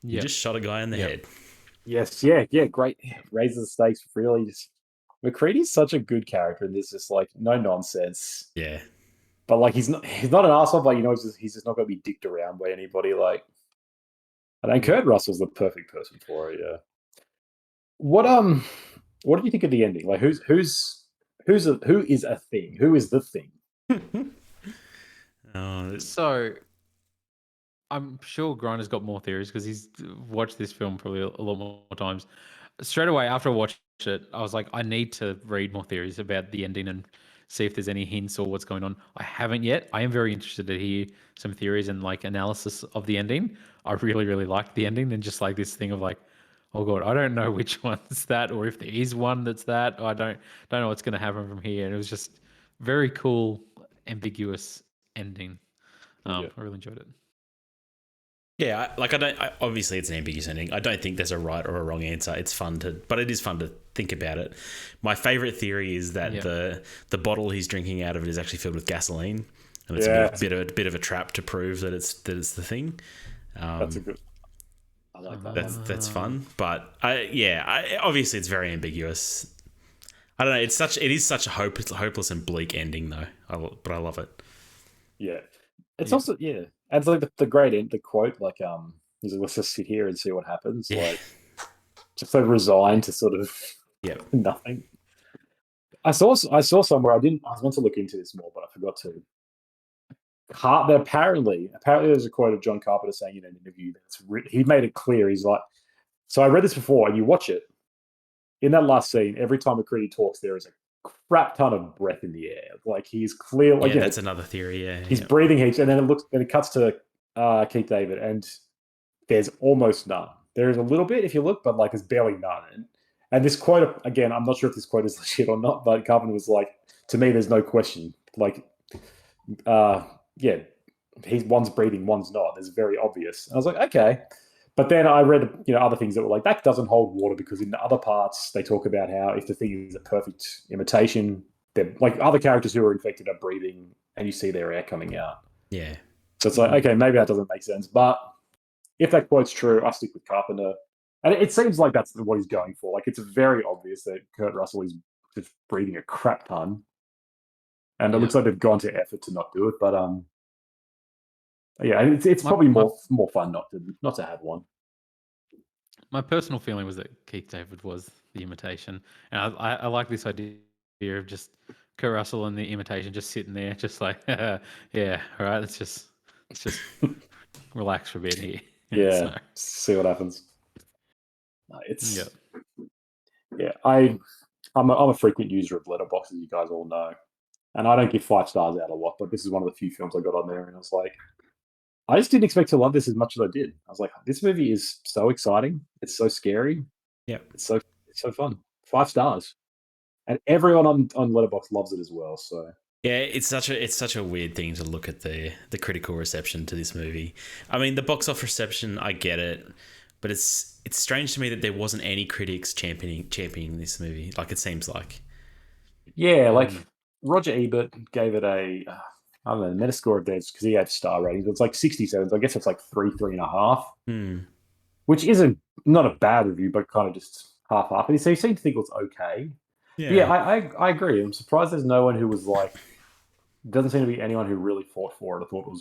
[SPEAKER 2] You just shot a guy in the head.
[SPEAKER 1] Yes, yeah, great. Raises the stakes really. Just McCready's such a good character, and there's just like no nonsense.
[SPEAKER 2] Yeah.
[SPEAKER 1] But like he's not an asshole, but he's just not gonna be dicked around by anybody. Like, I think Kurt Russell's the perfect person for it. Yeah. What did you think of the ending? Like, who is a thing? Who is the thing?
[SPEAKER 3] So, I'm sure Grinder's got more theories because he's watched this film probably a lot more times. Straight away after I watched it, I was like, I need to read more theories about the ending and see if there's any hints or what's going on. I haven't yet. I am very interested to hear some theories and like analysis of the ending. I really, really liked the ending, and just like this thing of like, oh god, I don't know which one's that, or if there is one that's that. I don't know what's going to happen from here. And it was just very cool, ambiguous ending. I really enjoyed it.
[SPEAKER 2] Yeah, obviously it's an ambiguous ending. I don't think there's a right or a wrong answer. It is fun to think about it. My favorite theory is that the bottle he's drinking out of it is actually filled with gasoline, and it's a bit of a trap to prove that it's the thing.
[SPEAKER 1] That's a good. I like that.
[SPEAKER 2] That's fun, but obviously it's very ambiguous. I don't know. It is such a hopeless and bleak ending though. But I love it.
[SPEAKER 1] Yeah, it's also and it's like the great end, the quote, like he's like, let's just sit here and see what happens.
[SPEAKER 2] Yeah.
[SPEAKER 1] Like, just so resigned to sort of nothing. I saw somewhere I was meant to look into this more, but I forgot to. Apparently there's a quote of John Carpenter saying in an interview that he made it clear. He's like, so I read this before, and you watch it. In that last scene, every time McCready talks, there is a crap ton of breath in the air. Like, he's clear. Like,
[SPEAKER 2] that's another theory. Yeah,
[SPEAKER 1] he's breathing heaps, and then it cuts to Keith David, and there's almost none. There is a little bit if you look, but like there's barely none. And this quote, again, I'm not sure if this quote is legit or not, but Carpenter was like, to me, there's no question. Like, one's breathing, one's not. It's very obvious. And I was like, okay. But then I read, other things that were like, that doesn't hold water, because in the other parts, they talk about how if the thing is a perfect imitation, they're like, other characters who are infected are breathing, and you see their air coming out.
[SPEAKER 2] Yeah.
[SPEAKER 1] So it's like, okay, maybe that doesn't make sense. But if that quote's true, I stick with Carpenter. And it seems like that's what he's going for. Like, it's very obvious that Kurt Russell is just breathing a crap ton. And it looks like they've gone to effort to not do it. But it's probably more fun not to have one.
[SPEAKER 3] My personal feeling was that Keith David was the imitation, and I like this idea of just Kurt Russell and the imitation just sitting there, just like, all right, let's just relax for a bit here.
[SPEAKER 1] Yeah, see what happens. I'm a frequent user of Letterboxd, as you guys all know, and I don't give 5 stars out a lot, but this is one of the few films I got on there, and I was like, I just didn't expect to love this as much as I did. I was like, this movie is so exciting. It's so scary.
[SPEAKER 2] Yeah.
[SPEAKER 1] It's so fun. 5 stars. And everyone on Letterboxd loves it as well. So
[SPEAKER 2] yeah, it's such a weird thing to look at the critical reception to this movie. I mean, the box office reception, I get it, but it's strange to me that there wasn't any critics championing this movie. Like, it seems like.
[SPEAKER 1] Yeah, like Roger Ebert gave it a I don't know, Metascore of theirs, because he had star ratings. It's like 67. So I guess it's like 3.5, which isn't not a bad review, but kind of just half. And so he seemed to think it was okay. Yeah, I agree. I'm surprised there's no one who was like. Doesn't seem to be anyone who really fought for it. I thought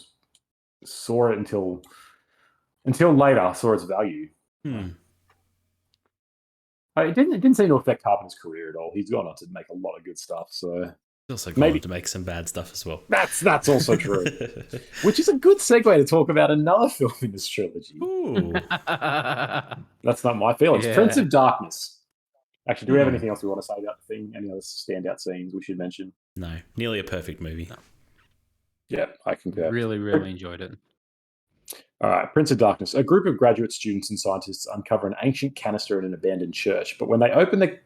[SPEAKER 1] saw it until later, saw its value. It didn't seem to affect Carpenter's career at all. He's gone on to make a lot of good stuff. So
[SPEAKER 2] He's also gone on
[SPEAKER 1] maybe
[SPEAKER 2] to make some bad stuff as well.
[SPEAKER 1] that's also true. Which is a good segue to talk about another film in this trilogy.
[SPEAKER 2] Ooh.
[SPEAKER 1] That's not my feelings.
[SPEAKER 3] Yeah.
[SPEAKER 1] Prince of Darkness. Actually, do we have
[SPEAKER 2] Hmm.
[SPEAKER 1] anything else we want to say about the thing? Any other standout scenes we should mention?
[SPEAKER 2] No, nearly a perfect movie.
[SPEAKER 1] Yeah, I concur.
[SPEAKER 3] Really, really enjoyed it.
[SPEAKER 1] All right, Prince of Darkness. A group of graduate students and scientists uncover an ancient canister in an abandoned church. But when they open the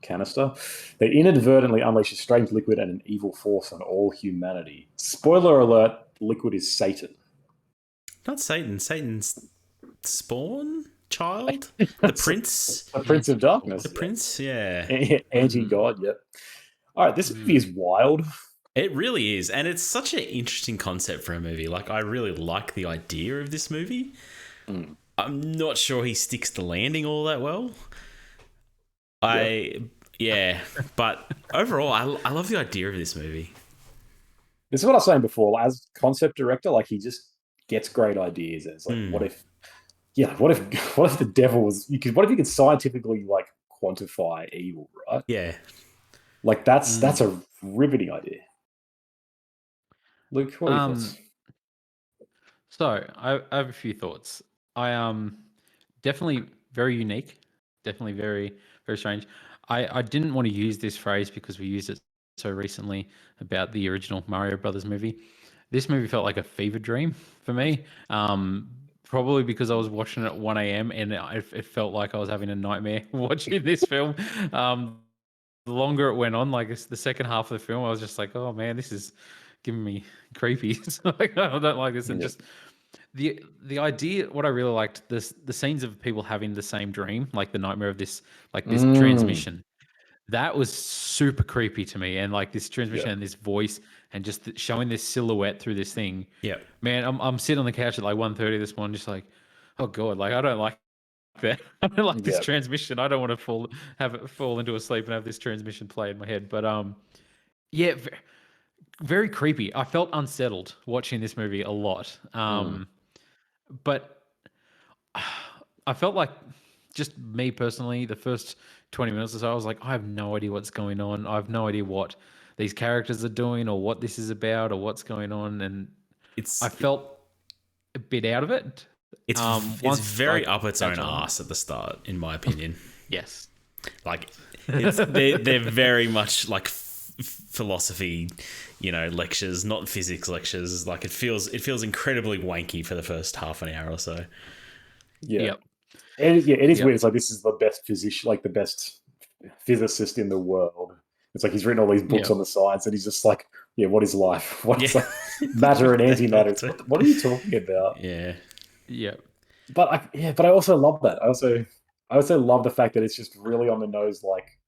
[SPEAKER 1] canister, they inadvertently unleash a strange liquid and an evil force on all humanity. Spoiler alert, the liquid is Satan.
[SPEAKER 2] Not Satan. Satan's spawn child? The prince?
[SPEAKER 1] The Prince of Darkness.
[SPEAKER 2] The prince? Yeah.
[SPEAKER 1] Anti-God, yep. All right, this movie is wild.
[SPEAKER 2] It really is. And it's such an interesting concept for a movie. Like, I really like the idea of this movie. I'm not sure he sticks the landing all that well. But overall, I love the idea of this movie.
[SPEAKER 1] This is what I was saying before. As concept director, like he just gets great ideas. And it's like, what if the devil was? What if you could scientifically like quantify evil, right?
[SPEAKER 2] Yeah.
[SPEAKER 1] Like that's a riveting idea. Luke, what are your thoughts?
[SPEAKER 3] So I have a few thoughts. I definitely very unique, definitely very very strange. I didn't want to use this phrase because we used it so recently about the original Mario Brothers movie. This movie felt like a fever dream for me. Probably because I was watching it at 1 a.m. and it felt like I was having a nightmare watching this film. The longer it went on, like it's the second half of the film, I was just like, oh man, this is giving me creepy. So, like, I don't like this. And just the idea, what I really liked, the scenes of people having the same dream, like the nightmare of this, like this transmission. That was super creepy to me, and like this transmission and this voice, and just showing this silhouette through this thing.
[SPEAKER 2] Yeah.
[SPEAKER 3] Man, I'm sitting on the couch at like 1:30 this morning, just like, oh god, like I don't like that. I don't like this transmission. I don't want to fall into a sleep and have this transmission play in my head. But yeah, very creepy. I felt unsettled watching this movie a lot. But I felt like, just me personally, the first 20 minutes or so, I was like, I have no idea what's going on. I have no idea what these characters are doing or what this is about or what's going on. And I felt a bit out of it.
[SPEAKER 2] It's very up its own arse at the start, in my opinion.
[SPEAKER 3] Yes.
[SPEAKER 2] Like, they're very much like philosophy, lectures, not physics lectures. Like, it feels incredibly wanky for the first half an hour or so.
[SPEAKER 1] Yeah.
[SPEAKER 3] Yep.
[SPEAKER 1] And it is weird. It's like, this is the best physician, like the best physicist in the world. It's like he's written all these books on the science, and he's just like, what is life? What is like matter and antimatter? What are you talking about?
[SPEAKER 2] Yeah.
[SPEAKER 3] Yeah.
[SPEAKER 1] But I also love that. I also love the fact that it's just really on the nose, like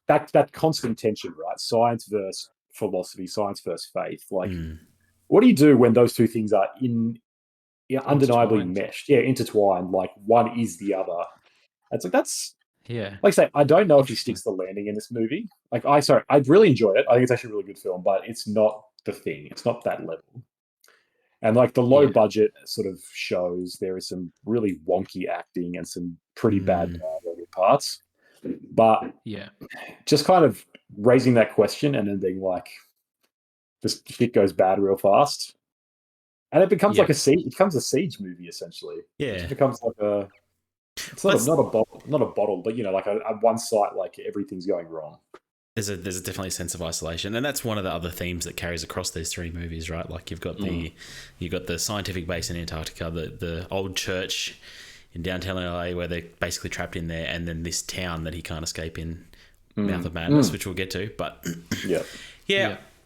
[SPEAKER 1] that constant tension, right? Science versus philosophy, science versus faith. Like, what do you do when those two things are undeniably meshed? Yeah, intertwined. Like, one is the other. It's like, that's like I say, I don't know if he sticks the landing in this movie. Like, I really enjoy it. I think it's actually a really good film, but it's not the thing. It's not that level. And like the low budget sort of shows, there is some really wonky acting and some pretty bad parts. But just kind of raising that question and then being like, this shit goes bad real fast. And it becomes like a siege movie, essentially.
[SPEAKER 2] Yeah.
[SPEAKER 1] It becomes like it's not a bottle, but like a one site, like everything's going wrong.
[SPEAKER 2] There's definitely a sense of isolation, and that's one of the other themes that carries across these three movies, right? Like, you've got the scientific base in Antarctica, the old church in downtown LA where they're basically trapped in there, and then this town that he can't escape in, Mouth of Madness, which we'll get to. But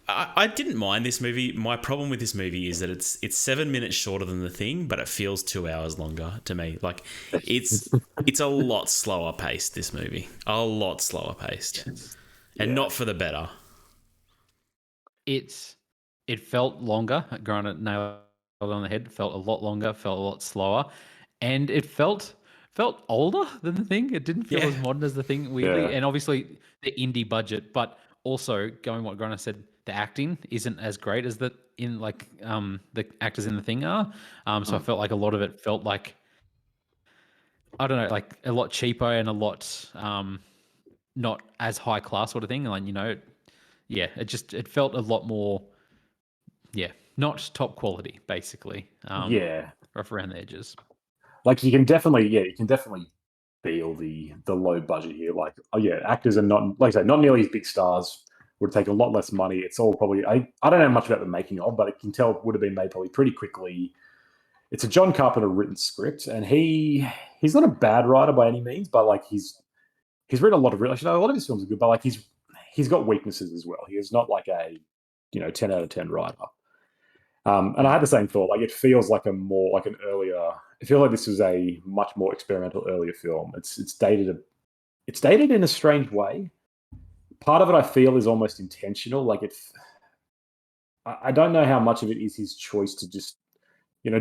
[SPEAKER 2] I didn't mind this movie. My problem with this movie is that it's 7 minutes shorter than The Thing, but it feels 2 hours longer to me. Like, it's a lot slower paced, this movie. A lot slower paced. Yes. And not for the better.
[SPEAKER 3] It felt longer. Granted, nailed on the head. It felt a lot longer. Felt a lot slower, and it felt older than The Thing. It didn't feel as modern as The Thing, weirdly. And obviously the indie budget, but also going what Grana said, the acting isn't as great as the actors in The Thing are. So I felt like a lot of it felt like I don't know, like a lot cheaper and a lot not as high class sort of thing. Like, it felt a lot more, not top quality, basically.
[SPEAKER 1] Yeah,
[SPEAKER 3] Rough around the edges.
[SPEAKER 1] like you can definitely feel the low budget here. Like, oh yeah, actors are not, like I say, not nearly as big stars. Would take a lot less money. It's all probably I don't know much about the making of, but I can tell it would have been made probably pretty quickly. It's a John Carpenter written script, and he's not a bad writer by any means, but like he's written a lot of actually, a lot of his films are good, but like he's got weaknesses as well. He is not like a 10 out of 10 writer. And I had the same thought. Like, it feels like an earlier. I feel like this was a much more experimental earlier film. It's dated. It's dated in a strange way. Part of it I feel is almost intentional. Like, I don't know how much of it is his choice to just,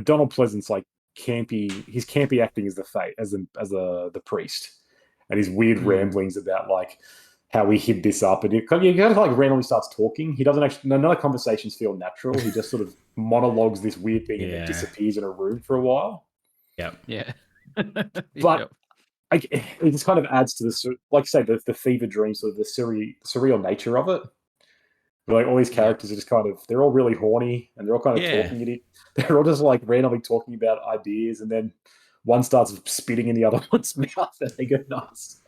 [SPEAKER 1] Donald Pleasant's like campy. His campy acting is the fate as the priest, and his weird ramblings about like how he hid this up, and you kind of like randomly starts talking. He doesn't actually. None of the conversations feel natural. He just sort of monologues this weird thing and then disappears in a room for a while.
[SPEAKER 2] Yep.
[SPEAKER 3] Yeah.
[SPEAKER 1] But it just kind of adds to this, like you say, the fever dream, sort of the surreal nature of it. Like, all these characters are just kind of, they're all really horny, and they're all kind of talking at it. They're all just like randomly talking about ideas, and then one starts spitting in the other one's mouth, and they go nuts.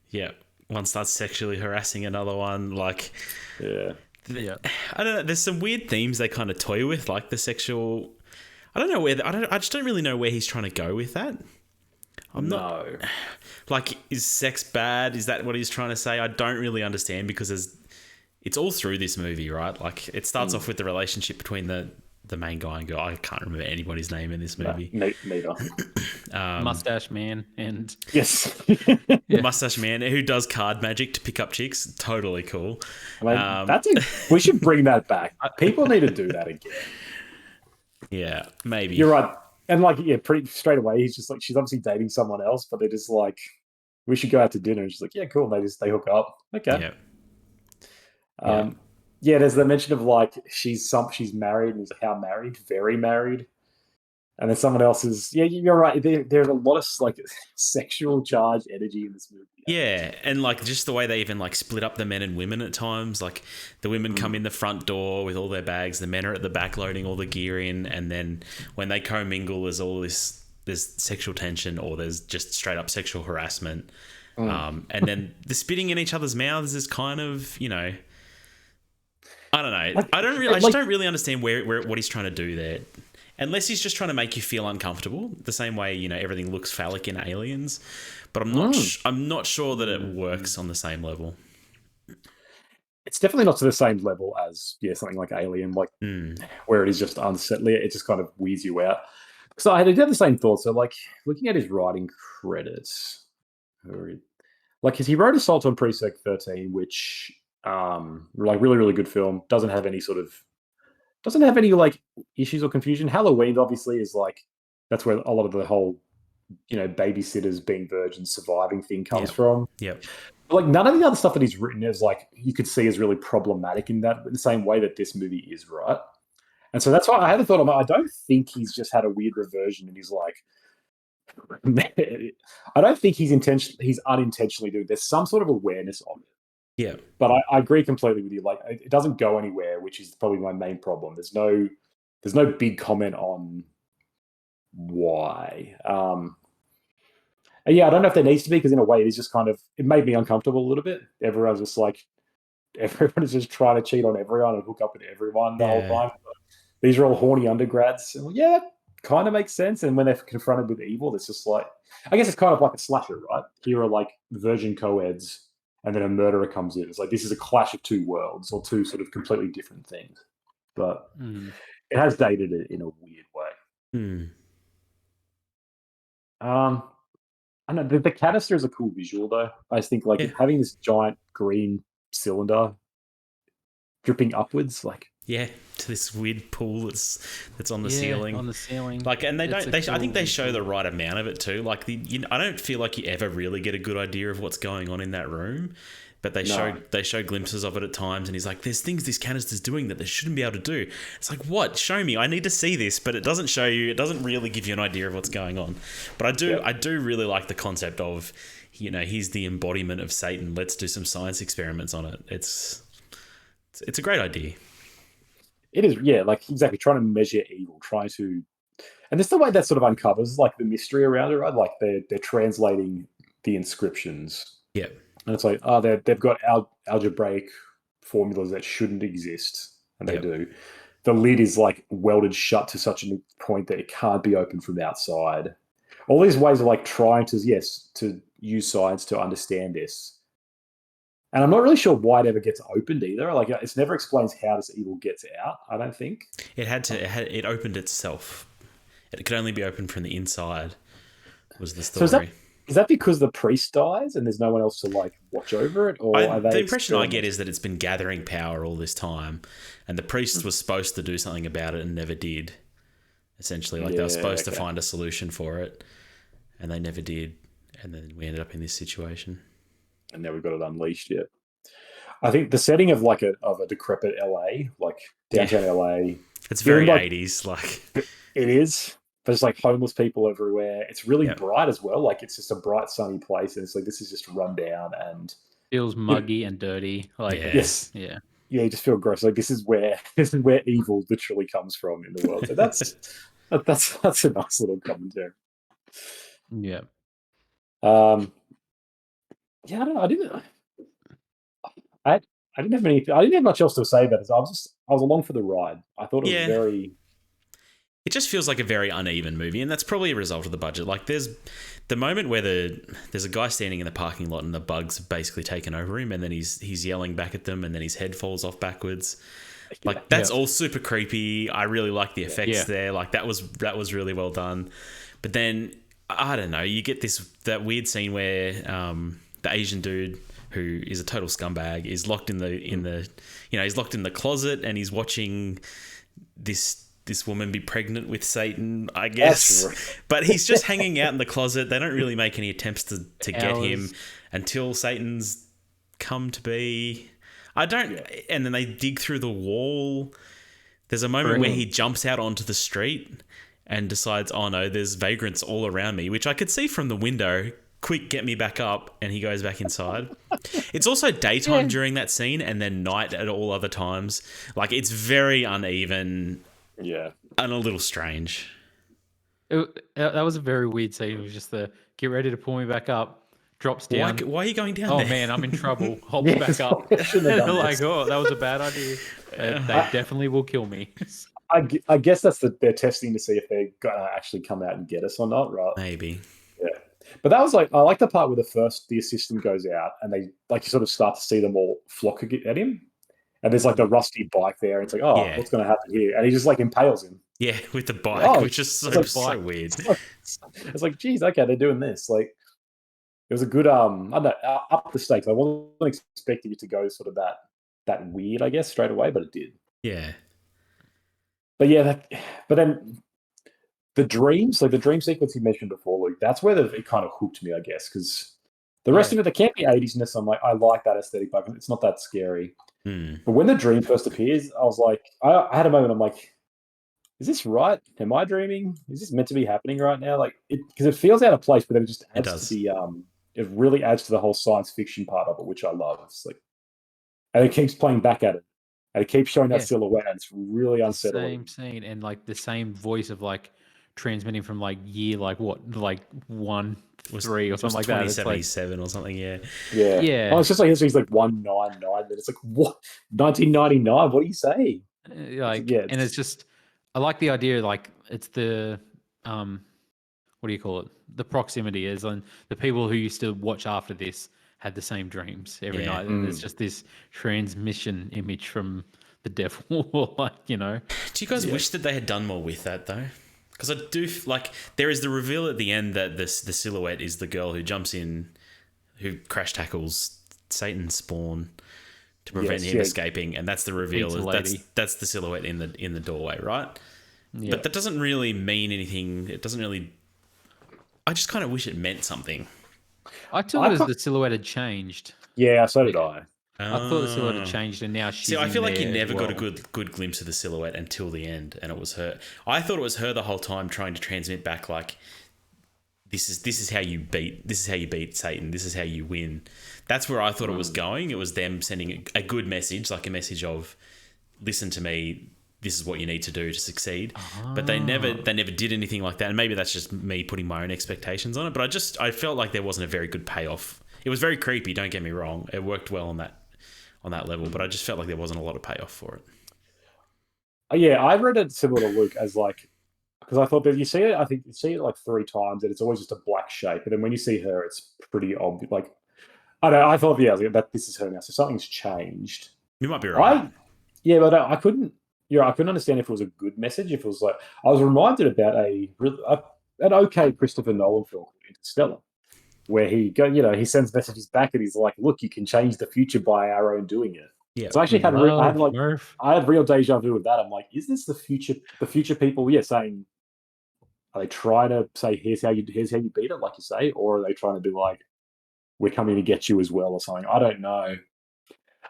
[SPEAKER 2] Yeah. One starts sexually harassing another one. Like,
[SPEAKER 1] yeah.
[SPEAKER 2] I don't know. There's some weird themes they kind of toy with, like the sexual. I don't know where. I just don't really know where he's trying to go with that. I'm not. Like, is sex bad? Is that what he's trying to say? I don't really understand, because it's all through this movie, right? Like, it starts off with the relationship between the main guy and girl. I can't remember anybody's name in this movie.
[SPEAKER 1] Neither.
[SPEAKER 3] Mustache Man and
[SPEAKER 1] yes,
[SPEAKER 2] Mustache Man who does card magic to pick up chicks. Totally cool.
[SPEAKER 1] I mean, we should bring that back. People need to do that again.
[SPEAKER 2] Yeah, maybe.
[SPEAKER 1] You're right. And like, pretty straight away, he's just like, she's obviously dating someone else, but they're just like, we should go out to dinner. And she's like, yeah, cool. And they hook up. Okay. Yeah. There's the mention of like, she's married, and he's like, how married? Very married. And then someone else is, you're right. There's a lot of like sexual charged energy in this movie.
[SPEAKER 2] Yeah, and like just the way they even like split up the men and women at times. Like, the women come in the front door with all their bags, the men are at the back loading all the gear in, and then when they commingle, there's sexual tension, or there's just straight up sexual harassment. And then the spitting in each other's mouths is kind of, I don't know.
[SPEAKER 1] Like,
[SPEAKER 2] I just don't really understand what he's trying to do there. Unless he's just trying to make you feel uncomfortable, the same way, everything looks phallic in Aliens. But I'm not sure that it works on the same level.
[SPEAKER 1] It's definitely not to the same level as something like Alien, like where it is just unsettling. It just kind of weirds you out. So I did have the same thought. So like, looking at his writing credits, like, he wrote Assault on Precinct 13, which like really, really good film. Doesn't have any like issues or confusion. Halloween obviously is like, that's where a lot of the whole babysitters being virgins surviving thing comes from.
[SPEAKER 2] Yep.
[SPEAKER 1] But like, none of the other stuff that he's written is like, you could see is really problematic in the same way that this movie is, right? And so that's why I had a thought I don't think he's just had a weird reversion and he's like, I don't think he's unintentionally doing. There's some sort of awareness of it.
[SPEAKER 2] Yeah.
[SPEAKER 1] But I agree completely with you. Like, it doesn't go anywhere, which is probably my main problem. There's no big comment on why. And I don't know if there needs to be, because in a way it is just kind of, it made me uncomfortable a little bit. Everyone is just trying to cheat on everyone and hook up with everyone the whole time. But these are all horny undergrads. And kind of makes sense. And when they're confronted with evil, it's just like, I guess it's kind of like a slasher, right? Here are like virgin co-eds, and then a murderer comes in. It's like, this is a clash of two worlds, or two sort of completely different things. But it has dated it in a weird way. I know the canister is a cool visual though. I just think like having this giant green cylinder dripping upwards, like
[SPEAKER 2] to this weird pool that's on the ceiling.
[SPEAKER 3] On the ceiling.
[SPEAKER 2] Like, and I think they show the right amount of it too. Like, I don't feel like you ever really get a good idea of what's going on in that room. but they
[SPEAKER 1] No.
[SPEAKER 2] show glimpses of it at times, and he's like, "There's things this canister's doing that they shouldn't be able to do." It's like, what? Show me. I need to see this, but it doesn't show you. It doesn't really give you an idea of what's going on. But I do really like the concept of, he's the embodiment of Satan. Let's do some science experiments on it. It's a great idea.
[SPEAKER 1] It is, yeah, like exactly trying to measure evil, and there's the way that sort of uncovers like the mystery around it, right? Like they're translating the inscriptions.
[SPEAKER 2] Yeah.
[SPEAKER 1] And it's like, they've got algebraic formulas that shouldn't exist, and they do. The lid is like welded shut to such a point that it can't be opened from outside. All these ways of like trying to use science to understand this. And I'm not really sure why it ever gets opened either. Like, it never explains how this evil gets out, I don't think.
[SPEAKER 2] It opened itself. It could only be opened from the inside, was the story.
[SPEAKER 1] So is that because the priest dies and there's no one else to like watch over it? Or
[SPEAKER 2] the impression I get is that it's been gathering power all this time, and the priest was supposed to do something about it and never did. Essentially, like they were supposed to find a solution for it, and they never did. And then we ended up in this situation.
[SPEAKER 1] And now we've got it unleashed yet. I think the setting of like a decrepit LA, like downtown LA,
[SPEAKER 2] it's very 80s. Like
[SPEAKER 1] it is, but it's like homeless people everywhere. It's really bright as well. Like it's just a bright, sunny place, and it's like this is just run down and
[SPEAKER 3] feels muggy and dirty. Like
[SPEAKER 1] yeah, you just feel gross. Like this is where evil literally comes from in the world. So that's a nice little commentary.
[SPEAKER 3] Yeah.
[SPEAKER 1] Yeah, I don't know. I didn't have much else to say about it. I was along for the ride. I thought it was very.
[SPEAKER 2] It just feels like a very uneven movie, and that's probably a result of the budget. Like, there's the moment where there's a guy standing in the parking lot, and the bugs have basically taken over him, and then he's yelling back at them, and then his head falls off backwards. Like, that's all super creepy. I really like the effects there. Like, that was really well done. But then I don't know. You get that weird scene where the Asian dude, who is a total scumbag, is locked in the he's locked in the closet, and he's watching this woman be pregnant with Satan, I guess. But he's just hanging out in the closet. They don't really make any attempts to get him until Satan's come to be. And then they dig through the wall. There's a moment where he jumps out onto the street and decides, oh no, there's vagrants all around me, which I could see from the window. Quick, get me back up. And he goes back inside. It's also daytime during that scene, and then night at all other times. Like, it's very uneven.
[SPEAKER 1] Yeah.
[SPEAKER 2] And a little strange.
[SPEAKER 3] That was a very weird scene. It was just get ready to pull me back up, drops down.
[SPEAKER 2] Why are you going down there?
[SPEAKER 3] Oh man, I'm in trouble. Hops back up. They're like, oh, that was a bad idea. They definitely will kill me.
[SPEAKER 1] I guess they're testing to see if they're going to actually come out and get us or not, right?
[SPEAKER 2] Maybe.
[SPEAKER 1] Yeah. But that was like, I like the part where the assistant goes out and they like you sort of start to see them all flock at him. And there's like the rusty bike there. And it's like, what's going to happen here? And he just like impales him.
[SPEAKER 2] Yeah, with the bike, which is so weird.
[SPEAKER 1] It's like, geez, okay, they're doing this. Like, it was a good, I don't know, up the stakes. I wasn't expecting it to go sort of that weird, I guess, straight away, but it did.
[SPEAKER 2] Yeah.
[SPEAKER 1] But yeah, but then the dreams, like the dream sequence you mentioned before, Luke, that's where it kind of hooked me, I guess, because the rest of it, there can't be 80s-ness. I'm like, I like that aesthetic, but it's not that scary. But when the dream first appears, I was like, I had a moment, I'm like, is this right? Am I dreaming? Is this meant to be happening right now? Like, because it feels out of place, but then it just adds to it really adds to the whole science fiction part of it, which I love. It's like, and it keeps playing back at it. And it keeps showing that silhouette, and it's really unsettling.
[SPEAKER 3] Same scene, and like the same voice of like transmitting from like year, like what, like 1, 3 or something like that.
[SPEAKER 2] 2077 or something, yeah.
[SPEAKER 1] Oh, it's just like he's like 199, but it's like, what? 1999? What are you saying?
[SPEAKER 3] Like, and it's just, I like the idea, like it's the, what do you call it? The proximity is, and the people who used to watch after this had the same dreams every night, and it's just this transmission image from the devil, like, you know.
[SPEAKER 2] Do you guys wish that they had done more with that though? Because I do like there is the reveal at the end that the silhouette is the girl who jumps in, who crash tackles Satan's spawn to prevent him escaping, and that's the reveal. That's the silhouette in the doorway, right? Yeah. But that doesn't really mean anything. It doesn't really. I just kind of wish it meant something.
[SPEAKER 3] I thought the silhouette had changed.
[SPEAKER 1] Yeah, so did I.
[SPEAKER 3] I thought the silhouette had
[SPEAKER 2] Oh.
[SPEAKER 3] changed, and now she's
[SPEAKER 2] See, I
[SPEAKER 3] in
[SPEAKER 2] feel like you
[SPEAKER 3] there as
[SPEAKER 2] never got a
[SPEAKER 3] well.
[SPEAKER 2] good glimpse of the silhouette until the end, and it was her. I thought it was her the whole time, trying to transmit back like this is how you beat Satan. This is how you win. That's where I thought it was going. It was them sending a good message, like a message of listen to me. This is what you need to do to succeed. But they never did anything like that. And maybe that's just me putting my own expectations on it. But I felt like there wasn't a very good payoff. It was very creepy. Don't get me wrong. It worked well on that level. But I just felt like there wasn't a lot of payoff for it.
[SPEAKER 1] Yeah, I read it similar to Luke as like because I thought that you see it. I think you see it like 3 times, and it's always just a black shape. And then when you see her, it's pretty obvious. Like I don't know. I thought that this is her now. So something's changed.
[SPEAKER 2] You might be right.
[SPEAKER 1] But I couldn't. Yeah, I couldn't understand if it was a good message. If it was like I was reminded about an okay Christopher Nolan film called Interstellar, where he sends messages back and he's like, "Look, you can change the future by our own doing it."
[SPEAKER 2] Yeah.
[SPEAKER 1] So I actually
[SPEAKER 3] Murph.
[SPEAKER 1] I had real deja vu with that. I'm like, is this the future? The future people, saying, are they trying to say here's how you beat it, like you say, or are they trying to be like, we're coming to get you as well, or something? I don't know.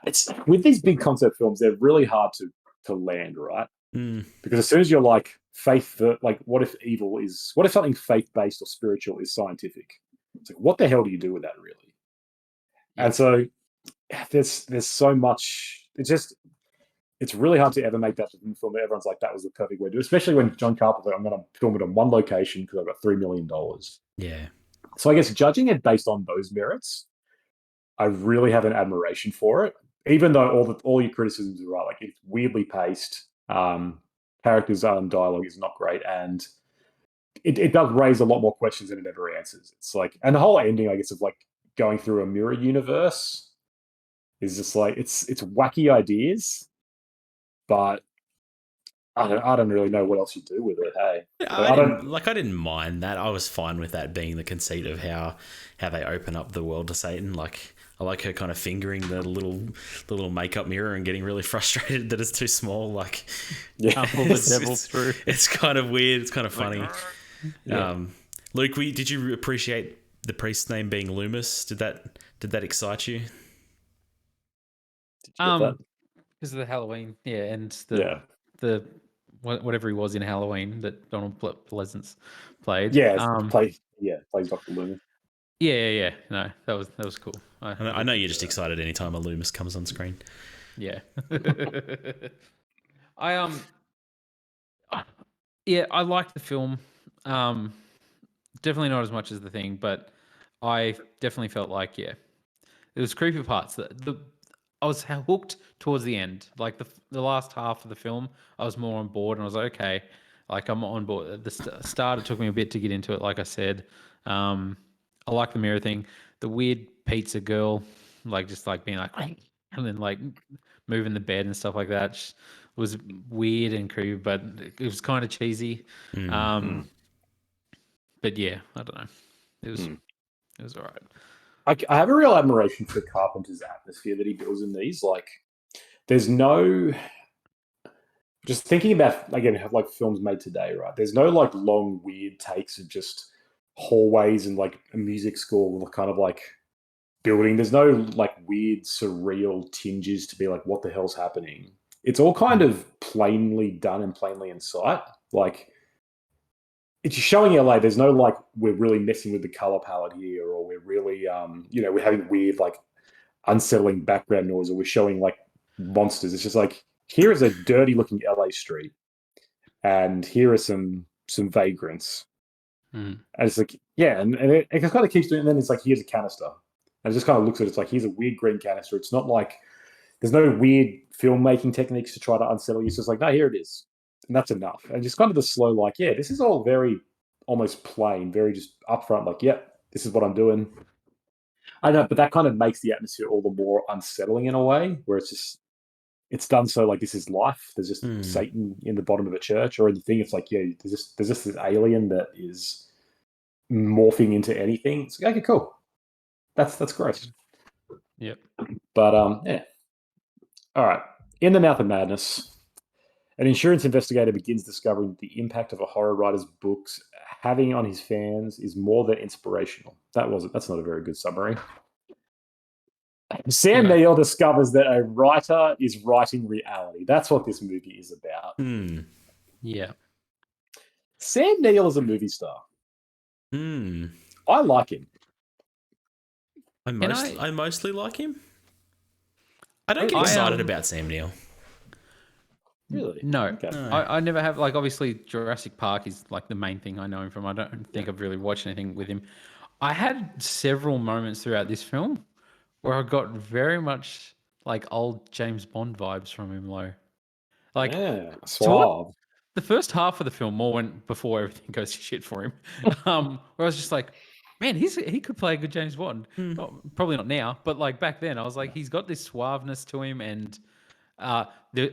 [SPEAKER 1] It's with these big concept films, they're really hard to land, right? Because as soon as you're like like what if something faith based or spiritual is scientific? It's like what the hell do you do with that really?
[SPEAKER 3] Yeah.
[SPEAKER 1] And so there's so much. It's really hard to ever make that film. Everyone's like that was the perfect way to do it, especially when John Carpenter. I'm going to film it on one location because I've got $3 million.
[SPEAKER 2] Yeah.
[SPEAKER 1] So I guess judging it based on those merits, I really have an admiration for it. Even though all your criticisms are right, like it's weirdly paced, characters dialogue is not great, and it does raise a lot more questions than it ever answers. It's like, and the whole ending, I guess, of like going through a mirror universe is just like it's wacky ideas, but I don't really know what else you do with it. Hey,
[SPEAKER 2] I didn't mind that. I was fine with that being the conceit of how they open up the world to Satan. Like I like her kind of fingering the little makeup mirror and getting really frustrated that it's too small. Like
[SPEAKER 3] pull the devil through.
[SPEAKER 2] It's kind of weird. It's kind of funny.
[SPEAKER 3] Yeah.
[SPEAKER 2] Luke, did you appreciate the priest's name being Loomis? Did that excite you?
[SPEAKER 1] Did you get that?
[SPEAKER 3] Because of the Halloween, and the whatever he was in Halloween that Donald Pleasance played.
[SPEAKER 1] Plays Dr. Loomis.
[SPEAKER 3] Yeah. No, that was cool.
[SPEAKER 2] I know you're just excited anytime a Loomis comes on screen.
[SPEAKER 3] Yeah. I liked the film. Definitely not as much as The Thing, but I definitely felt like there was creepy parts. I was hooked towards the end. Like the last half of the film, I was more on board, and I was like, okay, like I'm on board. At the start, it took me a bit to get into it. Like I said, I like the mirror thing. The weird pizza girl, like just like being like, and then like moving the bed and stuff like that was weird and creepy, but it was kind of cheesy. But yeah, I don't know. It was all right.
[SPEAKER 1] I have a real admiration for Carpenter's atmosphere that he builds in these. Like, there's no. Just thinking about again, like films made today, right? There's no like long weird takes of just hallways and like a music score, kind of like building. There's no like weird surreal tinges to be like, what the hell's happening? It's all kind of plainly done and plainly in sight. Like it's showing LA. There's no like we're really messing with the color palette here, or we're really we're having weird like unsettling background noise, or we're showing like monsters. It's just like here is a dirty looking LA street, and here are some vagrants. And it's like and it kind of keeps doing. And then it's like here's a canister, and it just kind of looks at it. It's like here's a weird green canister. It's not like there's no weird filmmaking techniques to try to unsettle you. It's just like no, here it is. And that's enough. And just kind of the slow, like, this is all very almost plain, very just upfront, like, this is what I'm doing. I know, but that kind of makes the atmosphere all the more unsettling in a way, where it's done so like this is life. There's just Satan in the bottom of a church, or in the thing, it's like, there's just this alien that is morphing into anything. It's like, okay, cool. That's great.
[SPEAKER 3] Yep.
[SPEAKER 1] But all right. In the Mouth of Madness. An insurance investigator begins discovering that the impact of a horror writer's books having on his fans is more than inspirational. That's not a very good summary. Sam
[SPEAKER 3] Yeah.
[SPEAKER 1] Neill discovers that a writer is writing reality. That's what this movie is about.
[SPEAKER 2] Hmm.
[SPEAKER 3] Yeah.
[SPEAKER 1] Sam Neill is a movie star.
[SPEAKER 2] Hmm.
[SPEAKER 1] I like him.
[SPEAKER 2] I mostly like him. I don't get
[SPEAKER 1] I,
[SPEAKER 2] excited about Sam Neill.
[SPEAKER 1] Really?
[SPEAKER 3] No,
[SPEAKER 1] Okay.
[SPEAKER 2] No.
[SPEAKER 3] I never have. Like, obviously, Jurassic Park is like the main thing I know him from. I don't think I've really watched anything with him. I had several moments throughout this film where I got very much like old James Bond vibes from him, though. Like,
[SPEAKER 1] Yeah,
[SPEAKER 3] toward
[SPEAKER 1] suave.
[SPEAKER 3] the first half of the film, more went before everything goes to shit for him. Where I was just like, man, he could play a good James Bond. Well, probably not now, but like back then, I was like, he's got this suaveness to him, and the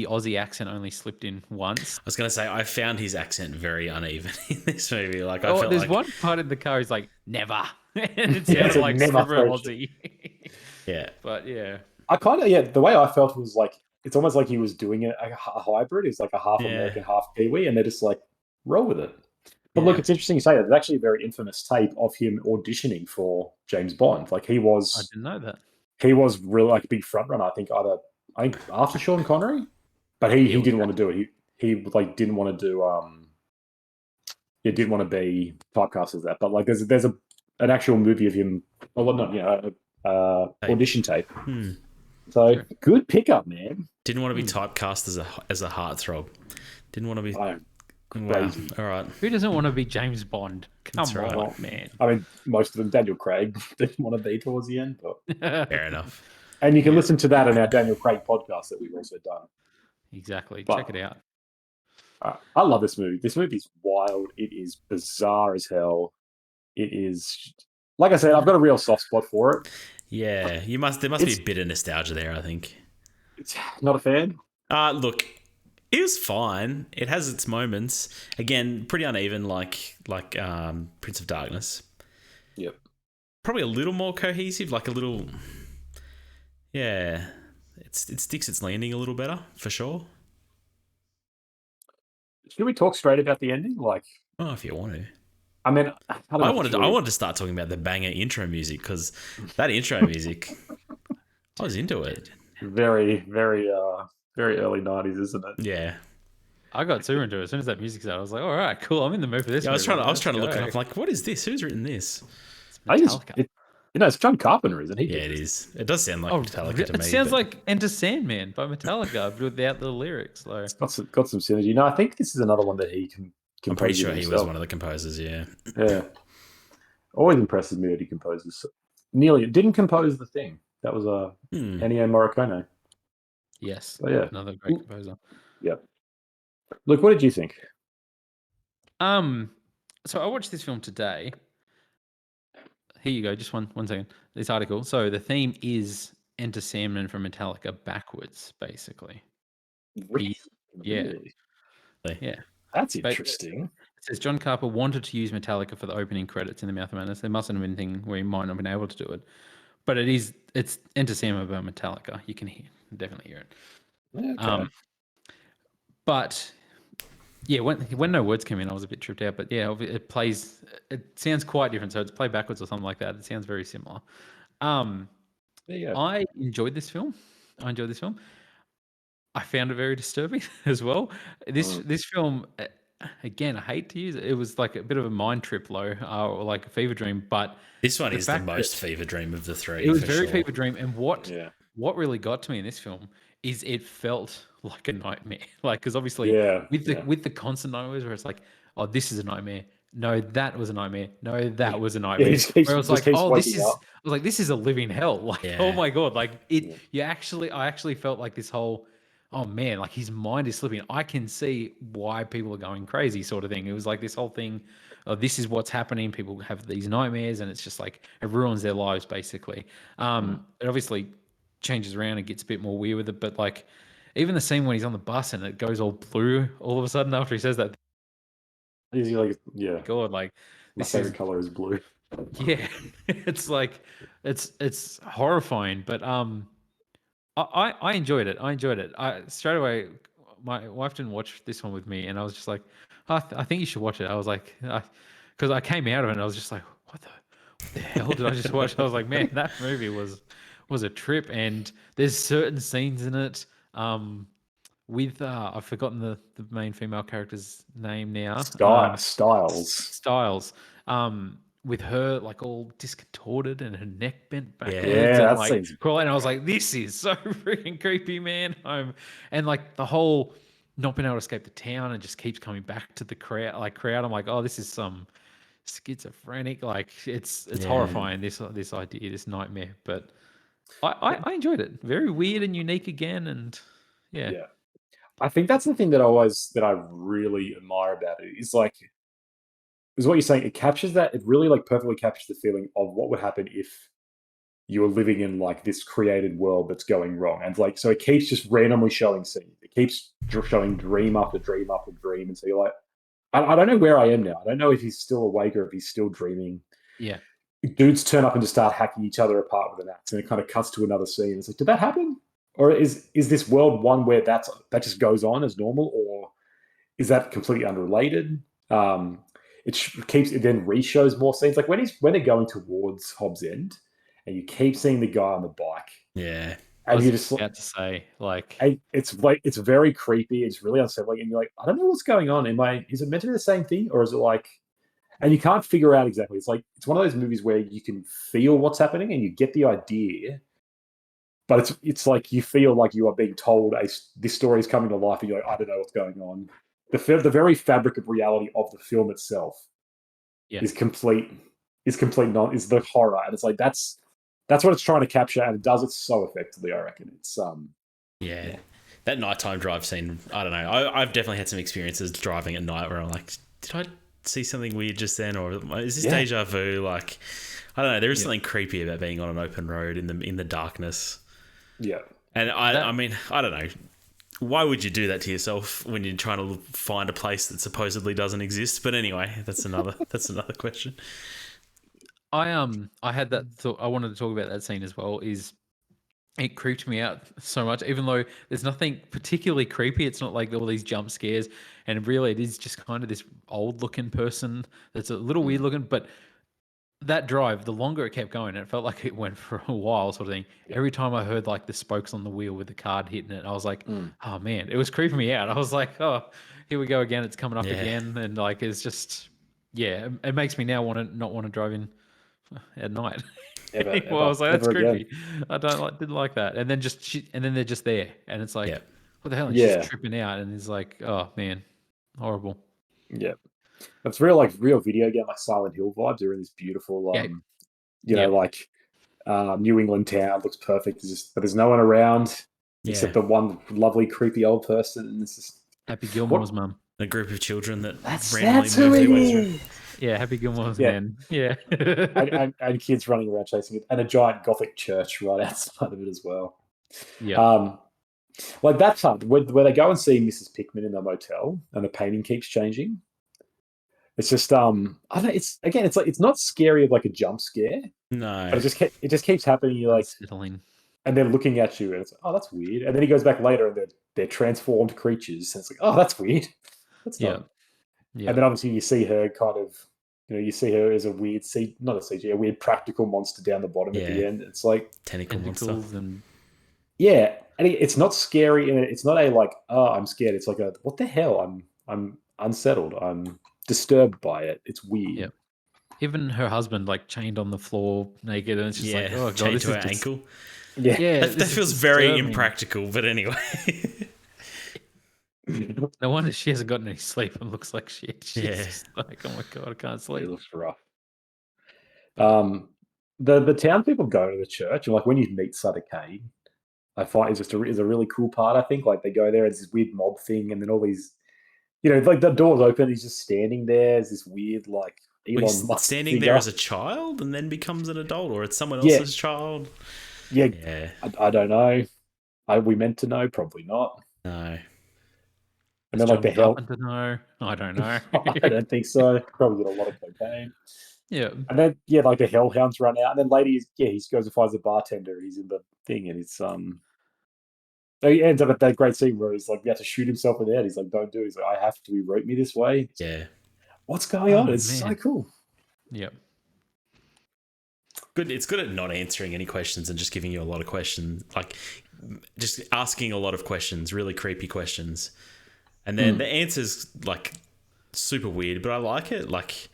[SPEAKER 3] Aussie accent only slipped in once.
[SPEAKER 2] I was going to say, I found his accent very uneven in this movie. Like, I
[SPEAKER 3] Oh,
[SPEAKER 2] felt
[SPEAKER 3] there's
[SPEAKER 2] like,
[SPEAKER 3] one part in the car. He's like, "Never," and it
[SPEAKER 1] Yeah,
[SPEAKER 3] sounded
[SPEAKER 1] it's a
[SPEAKER 3] like
[SPEAKER 1] never
[SPEAKER 3] super
[SPEAKER 1] question.
[SPEAKER 3] Aussie.
[SPEAKER 2] yeah,
[SPEAKER 3] But yeah,
[SPEAKER 1] I kind of, the way I felt was like, it's almost like he was doing a hybrid. It's like a half
[SPEAKER 2] Yeah.
[SPEAKER 1] American, half Kiwi, and they're just like, roll with it. But
[SPEAKER 3] Yeah.
[SPEAKER 1] look, it's interesting you say that. There's actually a very infamous tape of him auditioning for James Bond. Like
[SPEAKER 3] I didn't know that.
[SPEAKER 1] he was really like a big front runner. I think after Sean Connery, but he
[SPEAKER 3] Yeah,
[SPEAKER 1] didn't want to do it. He like didn't want to do he didn't want to be typecast as that. But like there's an actual movie of him. Well, not audition tape.
[SPEAKER 2] Hmm.
[SPEAKER 1] So
[SPEAKER 3] Sure.
[SPEAKER 1] good pickup, man.
[SPEAKER 2] Didn't want to be typecast as a heartthrob. Didn't want to be.
[SPEAKER 1] I,
[SPEAKER 2] Wow.
[SPEAKER 1] crazy.
[SPEAKER 2] All right.
[SPEAKER 3] Who doesn't want to be James Bond? Come
[SPEAKER 2] That's
[SPEAKER 3] on,
[SPEAKER 2] right.
[SPEAKER 3] man.
[SPEAKER 1] I mean, most of them, Daniel Craig didn't want to be towards the end, but
[SPEAKER 2] Fair enough.
[SPEAKER 1] and you can listen to that in our Daniel Craig podcast that we've also done.
[SPEAKER 3] Exactly.
[SPEAKER 1] But-
[SPEAKER 3] Check it out.
[SPEAKER 1] I love this movie. This movie's wild. It is bizarre as hell. It is, like I said, I've got a real soft spot for it.
[SPEAKER 2] Yeah, there must be a bit of nostalgia there, I think.
[SPEAKER 1] It's not a fan.
[SPEAKER 2] Look, it was fine. It has its moments. Again, pretty uneven, like Prince of Darkness.
[SPEAKER 1] Yep.
[SPEAKER 2] Probably a little more cohesive, like a little. Yeah, it sticks its landing a little better for sure.
[SPEAKER 1] Should we talk straight about the ending? Like,
[SPEAKER 2] Oh, if you want to.
[SPEAKER 1] I mean, I don't know
[SPEAKER 2] I
[SPEAKER 1] if
[SPEAKER 2] wanted
[SPEAKER 1] it's
[SPEAKER 2] to start talking about the banger intro music because that intro music, I was into it.
[SPEAKER 1] very, very, very early '90s, isn't it?
[SPEAKER 2] Yeah.
[SPEAKER 3] I got super into it. As soon as that music's out, I was like, all right, cool. I'm in the mood for this.
[SPEAKER 2] Yeah, I was
[SPEAKER 3] movie.
[SPEAKER 2] trying to look it
[SPEAKER 3] Let's
[SPEAKER 2] up.
[SPEAKER 3] go.
[SPEAKER 2] Like, what is this? Who's written this?
[SPEAKER 3] It's
[SPEAKER 1] I think
[SPEAKER 3] Metallica.
[SPEAKER 1] it's John Carpenter, isn't he?
[SPEAKER 2] Yeah, it is. It does sound like Metallica to
[SPEAKER 3] it
[SPEAKER 2] me.
[SPEAKER 3] sounds
[SPEAKER 2] but-
[SPEAKER 3] like Enter Sandman by Metallica but without the lyrics. Though.
[SPEAKER 1] It's got some synergy. No, I think this is another one that he can.
[SPEAKER 2] I'm pretty sure he was one of the composers. Yeah.
[SPEAKER 1] Yeah. Always impresses me that he composes. Nearly didn't compose the thing. That was Ennio Morricone.
[SPEAKER 3] Yes.
[SPEAKER 1] So yeah.
[SPEAKER 3] Another great composer.
[SPEAKER 1] Yep. Look, what did you think?
[SPEAKER 3] So I watched this film today. Here you go. Just one second. This article. So the theme is Enter Sandman from Metallica backwards, basically.
[SPEAKER 1] Really?
[SPEAKER 3] Yeah.
[SPEAKER 1] Really?
[SPEAKER 3] Yeah.
[SPEAKER 1] That's interesting.
[SPEAKER 3] It says John Carpenter wanted to use Metallica for the opening credits in The Mouth of Madness. There mustn't have been anything where he might not have been able to do it. But it's Enter Sandman by Metallica. You can definitely hear it.
[SPEAKER 1] Okay.
[SPEAKER 3] But yeah, when no words came in, I was a bit tripped out. But yeah, it sounds quite different. So it's played backwards or something like that. It sounds very similar.
[SPEAKER 1] There you go.
[SPEAKER 3] I enjoyed this film. I found it very disturbing as well. This film, again, I hate to use it. It was like a bit of a mind trip, or like a fever dream. But
[SPEAKER 2] This one is the
[SPEAKER 3] fact
[SPEAKER 2] most fever dream of the three.
[SPEAKER 3] it was
[SPEAKER 2] for
[SPEAKER 3] very
[SPEAKER 2] sure.
[SPEAKER 3] fever dream. And what
[SPEAKER 1] Yeah.
[SPEAKER 3] really got to me in this film is it felt like a nightmare. Like, because obviously
[SPEAKER 1] Yeah.
[SPEAKER 3] with the constant nightmares where it's like, oh, this is a nightmare. No, that was a nightmare. No, that was a nightmare.
[SPEAKER 1] he just keeps-
[SPEAKER 3] Where I was
[SPEAKER 1] just
[SPEAKER 3] like,
[SPEAKER 1] keeps
[SPEAKER 3] oh, this
[SPEAKER 1] waking
[SPEAKER 3] is.
[SPEAKER 1] up.
[SPEAKER 3] I was like, this is a living hell. Like,
[SPEAKER 2] Yeah.
[SPEAKER 3] oh my god, like it. I actually felt like this whole. Oh man, like his mind is slipping. I can see why people are going crazy, sort of thing. It was like this whole thing. This is what's happening. People have these nightmares, and it's just like it ruins their lives, basically. It obviously changes around and gets a bit more weird with it, but like even the scene when he's on the bus and it goes all blue all of a sudden after he says that,
[SPEAKER 1] He's like, yeah.
[SPEAKER 3] God, like
[SPEAKER 1] My
[SPEAKER 3] this
[SPEAKER 1] favorite
[SPEAKER 3] is
[SPEAKER 1] color is blue.
[SPEAKER 3] yeah, it's like it's horrifying, but I enjoyed it. I straight away, my wife didn't watch this one with me, and I was just like, I think you should watch it. I was like, because I came out of it and I was just like, what the hell did I just watch? I was like, man, that movie was was a trip, and there's certain scenes in it with I've forgotten the main female character's name now.
[SPEAKER 1] Styles.
[SPEAKER 3] Styles. With her like all discontorted and her neck bent backwards
[SPEAKER 1] Yeah,
[SPEAKER 3] and
[SPEAKER 1] that
[SPEAKER 3] like
[SPEAKER 1] seems.
[SPEAKER 3] crawling. I was like, this is so freaking creepy, man. And like the whole not being able to escape the town and just keeps coming back to the crowd. I'm like, oh, this is some schizophrenic. Like it's horrifying. This idea, this nightmare. But I enjoyed it. Very weird and unique again. And yeah,
[SPEAKER 1] Yeah. I think that's the thing that I really admire about it is like is what you're saying. It captures that. It really like perfectly captures the feeling of what would happen if you were living in like this created world that's going wrong. And like, so it keeps just randomly showing scenes. It keeps showing dream after dream after dream. And so you're like, I don't know where I am now. I don't know if he's still awake or if he's still dreaming.
[SPEAKER 3] yeah,
[SPEAKER 1] Dudes turn up and just start hacking each other apart with an axe, and it kind of cuts to another scene. It's like, did that happen? Or is this world one where that just goes on as normal, or is that completely unrelated? Um, it then re-shows more scenes, like when they're going towards Hobbs End, and you keep seeing the guy on the bike,
[SPEAKER 2] Yeah.
[SPEAKER 3] I
[SPEAKER 1] and
[SPEAKER 3] was
[SPEAKER 1] you just
[SPEAKER 3] about to say like
[SPEAKER 1] and it's very creepy. It's really unsettling, and you're like, I don't know what's going on. Is it meant to be the same thing, or is it like? And you can't figure out exactly. It's like it's one of those movies where you can feel what's happening and you get the idea, but it's like you feel like you are being told this story is coming to life, and you're like, I don't know what's going on. The very fabric of reality of the film itself
[SPEAKER 3] yeah.
[SPEAKER 1] is complete is the horror, and it's like that's what it's trying to capture, and it does it so effectively. I reckon it's
[SPEAKER 2] Yeah. That nighttime drive scene, I don't know. I've definitely had some experiences driving at night where I'm like, did I see something weird just then, or is this deja vu? Like, I don't know. There is something creepy about being on an open road in the darkness.
[SPEAKER 1] Yeah,
[SPEAKER 2] and I mean, I don't know. Why would you do that to yourself when you're trying to find a place that supposedly doesn't exist? But anyway, that's another question.
[SPEAKER 3] I had that thought. I wanted to talk about that scene as well. Is it creeped me out so much, even though there's nothing particularly creepy. It's not like all these jump scares, and really, it is just kind of this old-looking person that's a little weird looking. But that drive, the longer it kept going, it felt like it went for a while, sort of thing. Every time I heard like the spokes on the wheel with the card hitting it, I was like, oh man, it was creeping me out. I was like, oh, here we go again. It's coming up again, and like it's just, yeah, it makes me now not want to drive in at night.
[SPEAKER 1] ever,
[SPEAKER 3] Well, I was like, that's
[SPEAKER 1] ever again.
[SPEAKER 3] creepy. Didn't like that. And then and then they're just there, and it's like,
[SPEAKER 2] Yeah.
[SPEAKER 3] what the hell? And she's
[SPEAKER 1] Yeah.
[SPEAKER 3] tripping out, and it's like, oh man, horrible.
[SPEAKER 1] Yeah, it's real video game like Silent Hill vibes. They're in this beautiful,
[SPEAKER 3] Yeah.
[SPEAKER 1] like New England town. Looks perfect. But there's no one around except
[SPEAKER 2] Yeah.
[SPEAKER 1] the one lovely, creepy old person. And it's just
[SPEAKER 3] Happy Gilmore's mum.
[SPEAKER 2] A group of children that
[SPEAKER 1] that's
[SPEAKER 2] randomly
[SPEAKER 1] who
[SPEAKER 2] move
[SPEAKER 1] it
[SPEAKER 2] their way through.
[SPEAKER 1] is.
[SPEAKER 3] Yeah, Happy Gilmore's
[SPEAKER 1] Yeah.
[SPEAKER 3] man. Yeah.
[SPEAKER 1] And kids running around chasing it, and a giant Gothic church right outside of it as well.
[SPEAKER 3] Yeah.
[SPEAKER 1] Like that part where they go and see Mrs. Pickman in the motel, and the painting keeps changing. It's just I don't know, it's like it's not scary like a jump scare,
[SPEAKER 2] No.
[SPEAKER 1] but it just keeps happening. You're like,
[SPEAKER 3] Unsettling.
[SPEAKER 1] and they're looking at you, and it's like, oh, that's weird. And then he goes back later, and they're transformed creatures, and it's like, oh, that's weird. That's
[SPEAKER 3] Yeah.
[SPEAKER 1] not.
[SPEAKER 3] Yeah.
[SPEAKER 1] And then obviously you see her kind of, you see her as a weird not a CG, a weird practical monster down the bottom at the end. It's like
[SPEAKER 2] Tentacle monster.
[SPEAKER 3] Tentacles and
[SPEAKER 1] yeah, and it's not scary, and it's not a like, oh, I'm scared. It's like a what the hell? I'm unsettled. I'm disturbed by it. It's weird.
[SPEAKER 3] yeah. Even her husband like chained on the floor naked, and it's just like, oh god,
[SPEAKER 2] chained
[SPEAKER 3] this
[SPEAKER 2] to
[SPEAKER 3] is
[SPEAKER 2] her
[SPEAKER 3] just,
[SPEAKER 2] ankle.
[SPEAKER 1] Yeah,
[SPEAKER 2] That feels very impractical, but anyway.
[SPEAKER 3] No wonder she hasn't gotten any sleep and looks like shit. She's
[SPEAKER 2] Yeah.
[SPEAKER 3] just like, oh my god, I can't
[SPEAKER 1] it
[SPEAKER 3] sleep.
[SPEAKER 1] looks rough. The townspeople go to the church, and like when you meet Sutter Kane, I find is a really cool part. I think like they go there, it's this weird mob thing, and then all these, like the doors open, he's just standing there. There's this weird like Elon
[SPEAKER 2] He's
[SPEAKER 1] Musk
[SPEAKER 2] standing
[SPEAKER 1] figure.
[SPEAKER 2] there as a child and then becomes an adult, or it's someone else's child.
[SPEAKER 1] Yeah. I don't know. Are we meant to know? Probably not.
[SPEAKER 2] No.
[SPEAKER 1] And then like the hell.
[SPEAKER 3] Carpenter know? I don't know.
[SPEAKER 1] I don't think so. Probably did a lot of cocaine.
[SPEAKER 3] Yeah.
[SPEAKER 1] And then like the hellhounds run out, and then later he goes and finds the bartender, and he's in the thing, and it's so he ends up at that great scene where he's like, he has to shoot himself in the head. He's like, don't do it. He's like, I have to. He wrote me this way.
[SPEAKER 2] Yeah.
[SPEAKER 1] What's going on? It's
[SPEAKER 3] man.
[SPEAKER 1] so cool.
[SPEAKER 3] Yep.
[SPEAKER 2] good. It's good at not answering any questions and just giving you a lot of questions, like just asking a lot of questions, really creepy questions, and then the answers like super weird, but I like it. Like,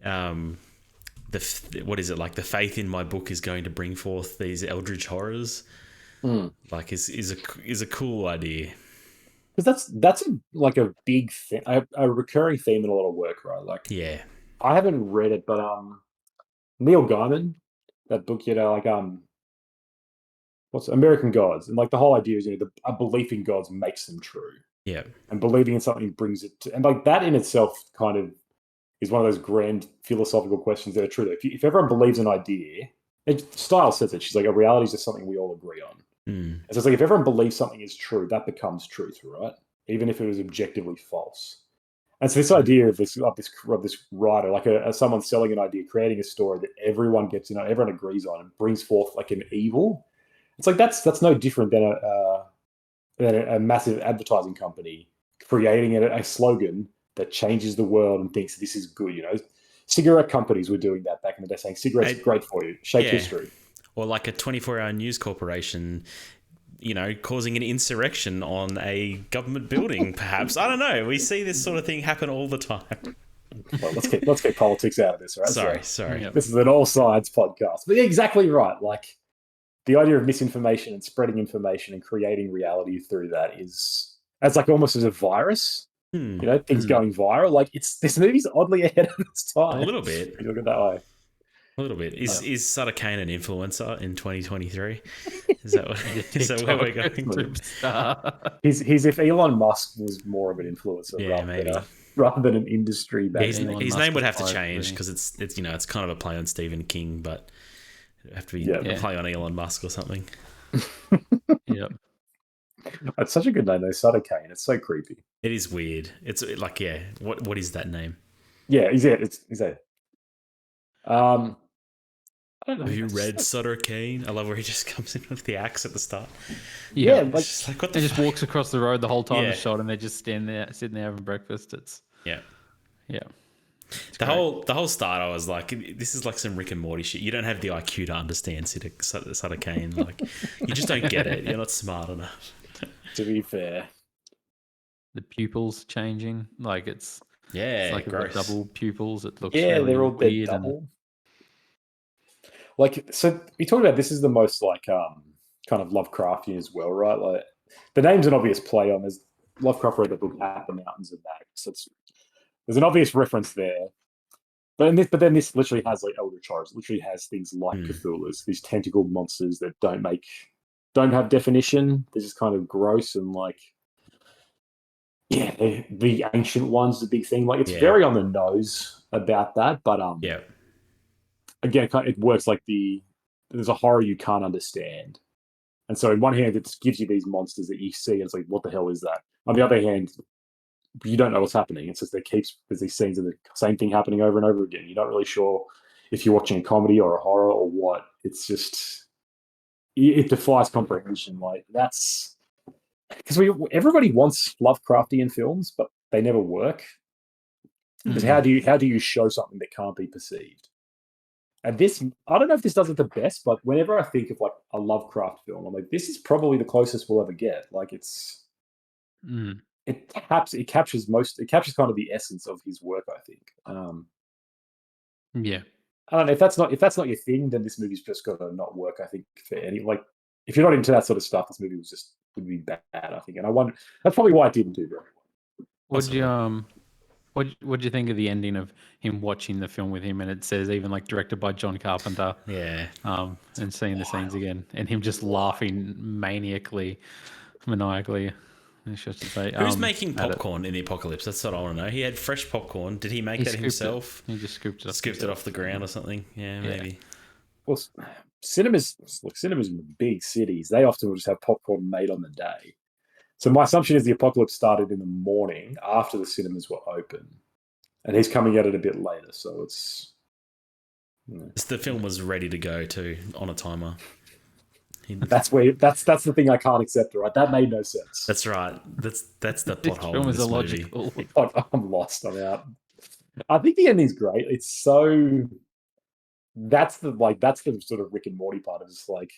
[SPEAKER 2] what is it like? The faith in my book is going to bring forth these eldritch horrors. Like, is a cool idea.
[SPEAKER 1] Because that's like a big thing, a recurring theme in a lot of work, right? Like,
[SPEAKER 2] Yeah,
[SPEAKER 1] I haven't read it, but Neil Gaiman, that book, like what's American Gods, and like the whole idea is a belief in gods makes them true,
[SPEAKER 2] yeah,
[SPEAKER 1] and believing in something brings it to, and like that in itself kind of is one of those grand philosophical questions that are true. If everyone believes an idea, Style says it. She's like, a reality is just something we all agree on. And so it's like, if everyone believes something is true, that becomes truth, right? Even if it was objectively false. And so this idea of this writer, like someone selling an idea, creating a story that everyone gets to know, everyone agrees on, and brings forth like an evil. It's like that's no different than a massive advertising company creating a slogan that changes the world and thinks this is good. Cigarette companies were doing that back in the day, saying cigarettes are great for you, shape history.
[SPEAKER 2] Or like a 24-hour news corporation, causing an insurrection on a government building, perhaps. I don't know. We see this sort of thing happen all the time.
[SPEAKER 1] Well, let's get politics out of this, right?
[SPEAKER 2] Sorry.
[SPEAKER 1] This is an all sides podcast. But yeah, exactly right. Like, the idea of misinformation and spreading information and creating reality through that is as like almost as a virus. Things going viral. Like, this movie's oddly ahead of its time.
[SPEAKER 2] A little bit.
[SPEAKER 1] You look at that way.
[SPEAKER 2] A little bit. Is Sutter Kane an influencer in 2023? Is that where we're going to?
[SPEAKER 1] He's if Elon Musk was more of an influencer, rather than an industry.
[SPEAKER 2] His name would have to change because it's kind of a play on Stephen King, but it'd have to be a play on Elon Musk or something.
[SPEAKER 3] Yep.
[SPEAKER 1] It's such a good name though, Sutter Kane. It's so creepy.
[SPEAKER 2] It is weird. It's like, what is that name?
[SPEAKER 1] Yeah, he's it. I don't know.
[SPEAKER 2] Have you read Sutter Kane? I love where he just comes in with the axe at the start.
[SPEAKER 1] Yeah,
[SPEAKER 2] like, just like what the
[SPEAKER 3] he
[SPEAKER 2] fuck?
[SPEAKER 3] just walks across the road the whole time the shot, and they're just sitting there having breakfast. It's
[SPEAKER 2] yeah.
[SPEAKER 3] The
[SPEAKER 2] whole start, I was like, this is like some Rick and Morty shit. You don't have the IQ to understand Sutter Kane. Like, you just don't get it. You're not smart enough.
[SPEAKER 1] To be fair,
[SPEAKER 3] the pupils changing, like it's like
[SPEAKER 2] gross.
[SPEAKER 3] double pupils. It looks
[SPEAKER 1] they're all
[SPEAKER 3] weird
[SPEAKER 1] double. Like, so we talked about this is the most like kind of Lovecraftian as well, right? Like, the name's an obvious play on. There's Lovecraft wrote the book At the Mountains of Madness. There's an obvious reference there. But then this literally has like eldritch horrors. It literally has things like Cthulhu's, these tentacle monsters that don't have definition. They're just kind of gross and like, the ancient one's the big thing. Like, it's very on the nose about that, but again, it works like there's a horror you can't understand. And so, on one hand, it gives you these monsters that you see, and it's like, what the hell is that? On the other hand, you don't know what's happening. It's just there's these scenes of the same thing happening over and over again. You're not really sure if you're watching a comedy or a horror or what. It's just, it defies comprehension. Like, that's because everybody wants Lovecraftian films, but they never work. Because how do you show something that can't be perceived? And this, I don't know if this does it the best, but whenever I think of like a Lovecraft film, I'm like, this is probably the closest we'll ever get. Like, it captures kind of the essence of his work, I think. I don't know if that's not your thing, then this movie's just got to not work. I think for any, like, if you're not into that sort of stuff, this movie would be bad, I think. And I wonder, that's probably why it didn't do very well.
[SPEAKER 3] What do you think of the ending of him watching the film with him, and it says even like directed by John Carpenter? And seeing the scenes again, and him just laughing maniacally.
[SPEAKER 2] Who's making popcorn in the apocalypse? That's what I want to know. He had fresh popcorn. Did he make that himself?
[SPEAKER 3] He just scooped
[SPEAKER 2] it off the ground or something. Yeah, maybe.
[SPEAKER 1] Well, cinemas in big cities, they often will just have popcorn made on the day. So my assumption is the apocalypse started in the morning after the cinemas were open, and he's coming at it a bit later. So it's
[SPEAKER 2] the film was ready to go too on a timer.
[SPEAKER 1] That's the thing I can't accept. Right, that made no sense.
[SPEAKER 2] That's right. That's the plot hole in this
[SPEAKER 3] illogical.
[SPEAKER 2] movie.
[SPEAKER 1] I'm lost. I'm out. I think the ending's great. It's so that's the sort of Rick and Morty part of it's like,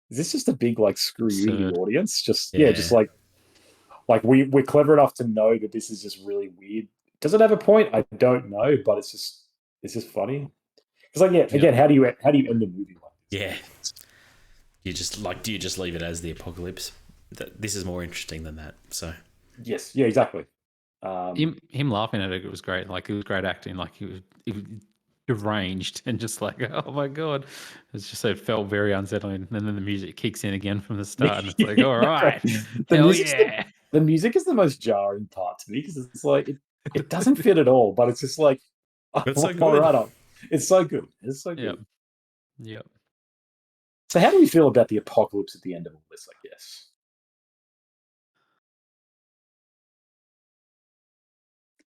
[SPEAKER 1] is this just a big like screw you to the
[SPEAKER 3] Absurd.
[SPEAKER 1] audience? Just
[SPEAKER 2] Yeah.
[SPEAKER 1] just like we're clever enough to know that this is just really weird. Does it have a point? I don't know, but it's just funny. It's like again, how do you end the movie like this?
[SPEAKER 2] Yeah. Do you just leave it as the apocalypse? This is more interesting than that. So
[SPEAKER 1] Yes, yeah, exactly.
[SPEAKER 3] Him laughing at it was great. Like, it was great acting. Like, he was deranged and just like, oh my god, it felt very unsettling. And then the music kicks in again from the start, and it's like, all right, hell yeah.
[SPEAKER 1] The music is the most jarring part to me because it's like it doesn't fit at all, but it's just like,
[SPEAKER 2] it's so
[SPEAKER 1] all
[SPEAKER 2] good.
[SPEAKER 1] right, it's so good. It's so good.
[SPEAKER 3] Yep.
[SPEAKER 1] So how do we feel about the apocalypse at the end of all this, I guess?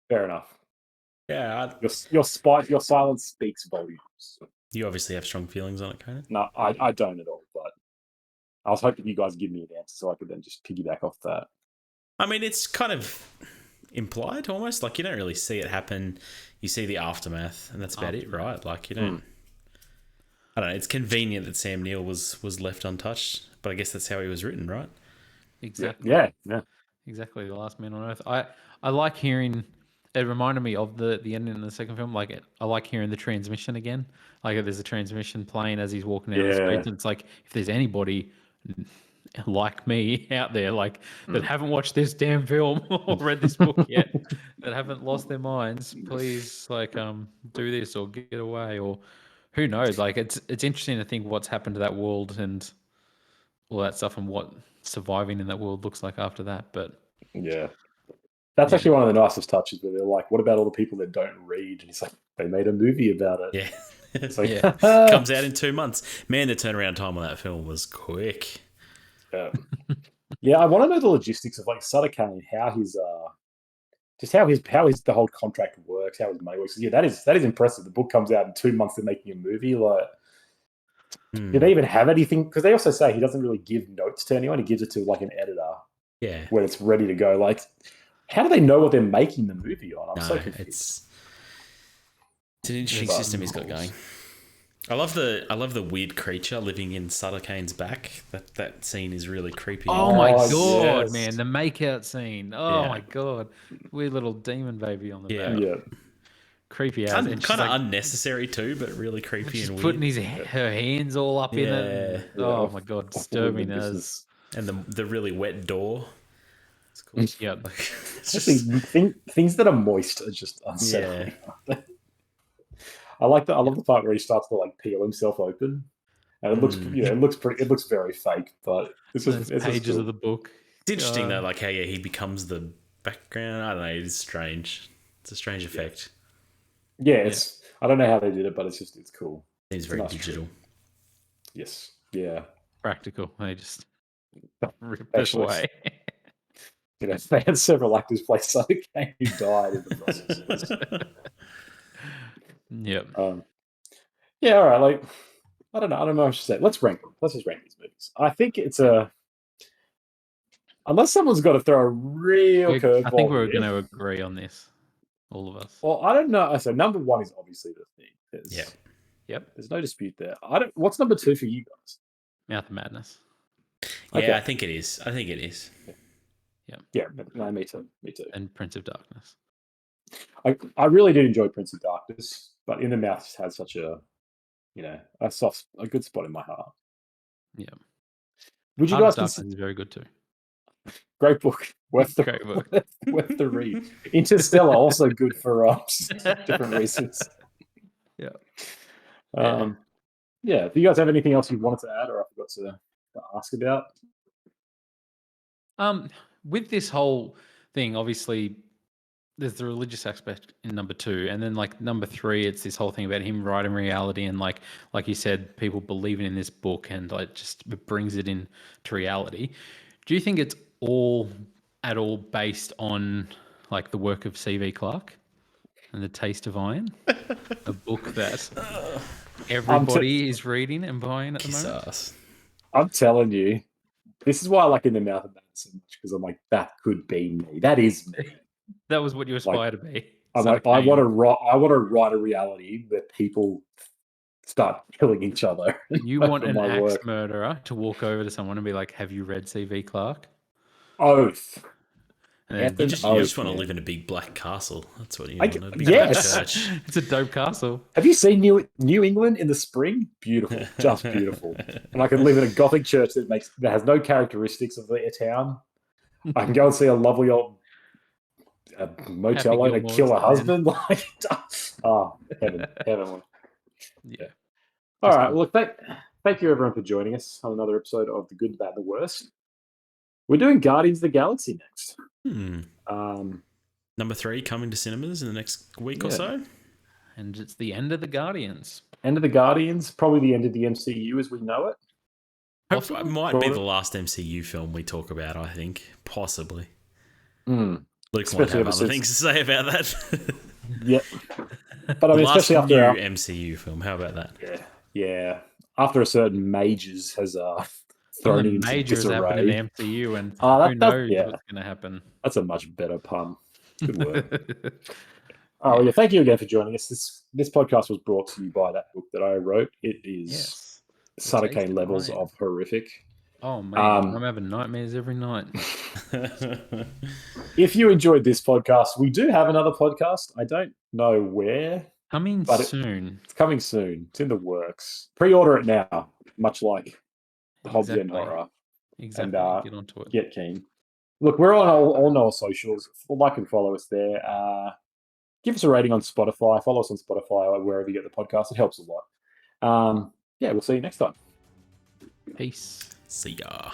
[SPEAKER 1] Fair enough.
[SPEAKER 2] Yeah,
[SPEAKER 1] Your silence speaks volumes.
[SPEAKER 2] you obviously have strong feelings on it, Conan.
[SPEAKER 1] No, I don't at all, but I was hoping you guys give me an answer so I could then just piggyback off that.
[SPEAKER 2] I mean, it's kind of implied almost. Like, you don't really see it happen. You see the aftermath, and that's about it, right? Like, you don't. I don't know. It's convenient that Sam Neill was left untouched, but I guess that's how he was written, right?
[SPEAKER 3] Exactly.
[SPEAKER 1] Yeah.
[SPEAKER 3] Exactly. The Last Man on Earth. I like hearing. It reminded me of the ending in the second film. Like, I like hearing the transmission again. Like, there's a transmission playing as he's walking down the streets, and it's like, if there's anybody like me out there, like, that haven't watched this damn film or read this book yet, that haven't lost their minds, please, like, do this or get away, or who knows. Like, it's interesting to think what's happened to that world and all that stuff, and what surviving in that world looks like after that. But
[SPEAKER 1] yeah. That's actually one of the nicest touches where they're like, what about all the people that don't read? And he's like, they made a movie about it.
[SPEAKER 2] Yeah.
[SPEAKER 1] It's like,
[SPEAKER 2] Comes out in 2 months. Man, the turnaround time on that film was quick.
[SPEAKER 1] Yeah, I want to know the logistics of like Sutter Kane, how his the whole contract works, how his money works. Yeah, that is impressive. The book comes out in 2 months. They're making a movie. Like, do they even have anything? Because they also say he doesn't really give notes to anyone. He gives it to like an editor.
[SPEAKER 2] Yeah,
[SPEAKER 1] when it's ready to go. Like, how do they know what they're making the movie on? I'm so confused.
[SPEAKER 2] It's an interesting system he's got going. I love the weird creature living in Sutter Kane's back. That scene is really creepy.
[SPEAKER 3] Oh my god, man! The makeout scene. Oh my god, weird little demon baby on the back.
[SPEAKER 1] Yeah,
[SPEAKER 3] creepy as.
[SPEAKER 2] Kind of unnecessary too, but really creepy and weird.
[SPEAKER 3] Putting her hands all up in it. Oh my god, disturbing as.
[SPEAKER 2] And the really wet door. It's cool.
[SPEAKER 3] Yep.
[SPEAKER 1] things that are moist are just unsettling. Yeah. I love the part where he starts to like peel himself open, and it looks it looks very fake, but it's
[SPEAKER 3] pages of the book.
[SPEAKER 2] It's interesting though, like how he becomes the background. I don't know. It's strange. It's a strange effect.
[SPEAKER 1] Yeah, I don't know how they did it, but it's cool.
[SPEAKER 2] It's very digital.
[SPEAKER 1] Yes. Yeah.
[SPEAKER 3] Practical. They just ripped it away.
[SPEAKER 1] They had several actors play Sutter Kane who died in the process.
[SPEAKER 3] Yep.
[SPEAKER 1] Yeah, all right. Like, I don't know what I should say. Let's rank them. Let's just rank these movies. I think it's unless someone's got to throw a real curveball.
[SPEAKER 3] I think we're going to agree on this, all of us.
[SPEAKER 1] Well, I don't know. So number one is obviously The Thing.
[SPEAKER 3] Yep.
[SPEAKER 1] There's no dispute there. What's number two for you guys?
[SPEAKER 3] Mouth of Madness.
[SPEAKER 2] Yeah, okay. I think it is.
[SPEAKER 1] Yeah, no, me too.
[SPEAKER 3] And Prince of Darkness.
[SPEAKER 1] I really did enjoy Prince of Darkness, but In the Mouth just had such a good spot in my heart.
[SPEAKER 3] Yeah.
[SPEAKER 1] Would you guys
[SPEAKER 3] consider? Is very good too.
[SPEAKER 1] Great book. Worth the read. Interstellar also good for different reasons.
[SPEAKER 3] Yeah.
[SPEAKER 1] Yeah. Do you guys have anything else you wanted to add, or I forgot to ask about?
[SPEAKER 3] With this whole thing, obviously, there's the religious aspect in number two, and then like number three, it's this whole thing about him writing reality, and like you said, people believing in this book, and like it brings it in to reality. Do you think it's at all based on like the work of C.V. Clarke and The Taste of Iron, a book that everybody is reading and buying at the moment?
[SPEAKER 1] I'm telling you, this is why I like In the Mouth of Madness so much, because I'm like, that could be me. That is me.
[SPEAKER 3] That was what you aspire to be.
[SPEAKER 1] I'm like, I want to write a reality where people start killing each other.
[SPEAKER 3] You want
[SPEAKER 1] for
[SPEAKER 3] an
[SPEAKER 1] my
[SPEAKER 3] axe
[SPEAKER 1] work.
[SPEAKER 3] murderer to walk over to someone and be like, "Have you read CV Clark?"
[SPEAKER 1] Oath.
[SPEAKER 3] And then,
[SPEAKER 2] You
[SPEAKER 1] Effing
[SPEAKER 2] just
[SPEAKER 1] oath,
[SPEAKER 2] want to
[SPEAKER 1] man.
[SPEAKER 2] live in a big black castle. That's what you
[SPEAKER 1] I
[SPEAKER 2] want.
[SPEAKER 1] g-
[SPEAKER 2] A big
[SPEAKER 1] yes.
[SPEAKER 2] black church.
[SPEAKER 3] it's a dope castle.
[SPEAKER 1] Have you seen New England in the spring? Beautiful, just beautiful. And I could live in a Gothic church that has no characteristics of a town. I can go and see a lovely old motel owner kill a husband. Like, heaven.
[SPEAKER 3] Yeah.
[SPEAKER 1] All
[SPEAKER 3] Just
[SPEAKER 1] right.
[SPEAKER 3] cool.
[SPEAKER 1] Well, look, thank you everyone for joining us on another episode of The Good, the Bad, and the Worst. We're doing Guardians of the Galaxy next.
[SPEAKER 2] Number 3 coming to cinemas in the next week or
[SPEAKER 1] Yeah.
[SPEAKER 2] so.
[SPEAKER 3] And it's the end of the Guardians.
[SPEAKER 1] End of the Guardians, probably the end of the MCU as we know it.
[SPEAKER 2] Hopefully, it might be the last MCU film we talk about, I think. Possibly. Luke might
[SPEAKER 1] Especially
[SPEAKER 2] have
[SPEAKER 1] ever
[SPEAKER 2] other
[SPEAKER 1] since-
[SPEAKER 2] things to say about that.
[SPEAKER 1] Yep. But I mean,
[SPEAKER 2] the last
[SPEAKER 1] especially after
[SPEAKER 2] new
[SPEAKER 1] our,
[SPEAKER 2] MCU film. How about that?
[SPEAKER 1] yeah, after a certain Mages has thrown it into
[SPEAKER 3] Major has happened in
[SPEAKER 1] disarray.
[SPEAKER 3] the MCU, and
[SPEAKER 1] that-
[SPEAKER 3] who
[SPEAKER 1] that-
[SPEAKER 3] knows
[SPEAKER 1] yeah.
[SPEAKER 3] what's going to happen.
[SPEAKER 1] That's a much better pun. Good work. Oh yeah, thank you again for joining us. This podcast was brought to you by that book that I wrote. It is
[SPEAKER 3] Yes.
[SPEAKER 1] Sutter
[SPEAKER 3] Taste
[SPEAKER 1] Kane
[SPEAKER 3] of
[SPEAKER 1] levels
[SPEAKER 3] Iron.
[SPEAKER 1] of horrific.
[SPEAKER 3] Oh man, I'm having nightmares every night.
[SPEAKER 1] If you enjoyed this podcast, we do have another podcast. I don't know where.
[SPEAKER 3] Coming
[SPEAKER 1] But
[SPEAKER 3] soon.
[SPEAKER 1] It's coming soon. It's in the works. Pre-order it now, much like Hobbs and Horror.
[SPEAKER 3] Exactly.
[SPEAKER 1] And,
[SPEAKER 3] Get onto it.
[SPEAKER 1] Get keen. Look, we're on all our socials. Like and follow us there. Give us a rating on Spotify. Follow us on Spotify or wherever you get the podcast. It helps a lot. Yeah, we'll see you next time.
[SPEAKER 3] Peace.
[SPEAKER 2] See ya.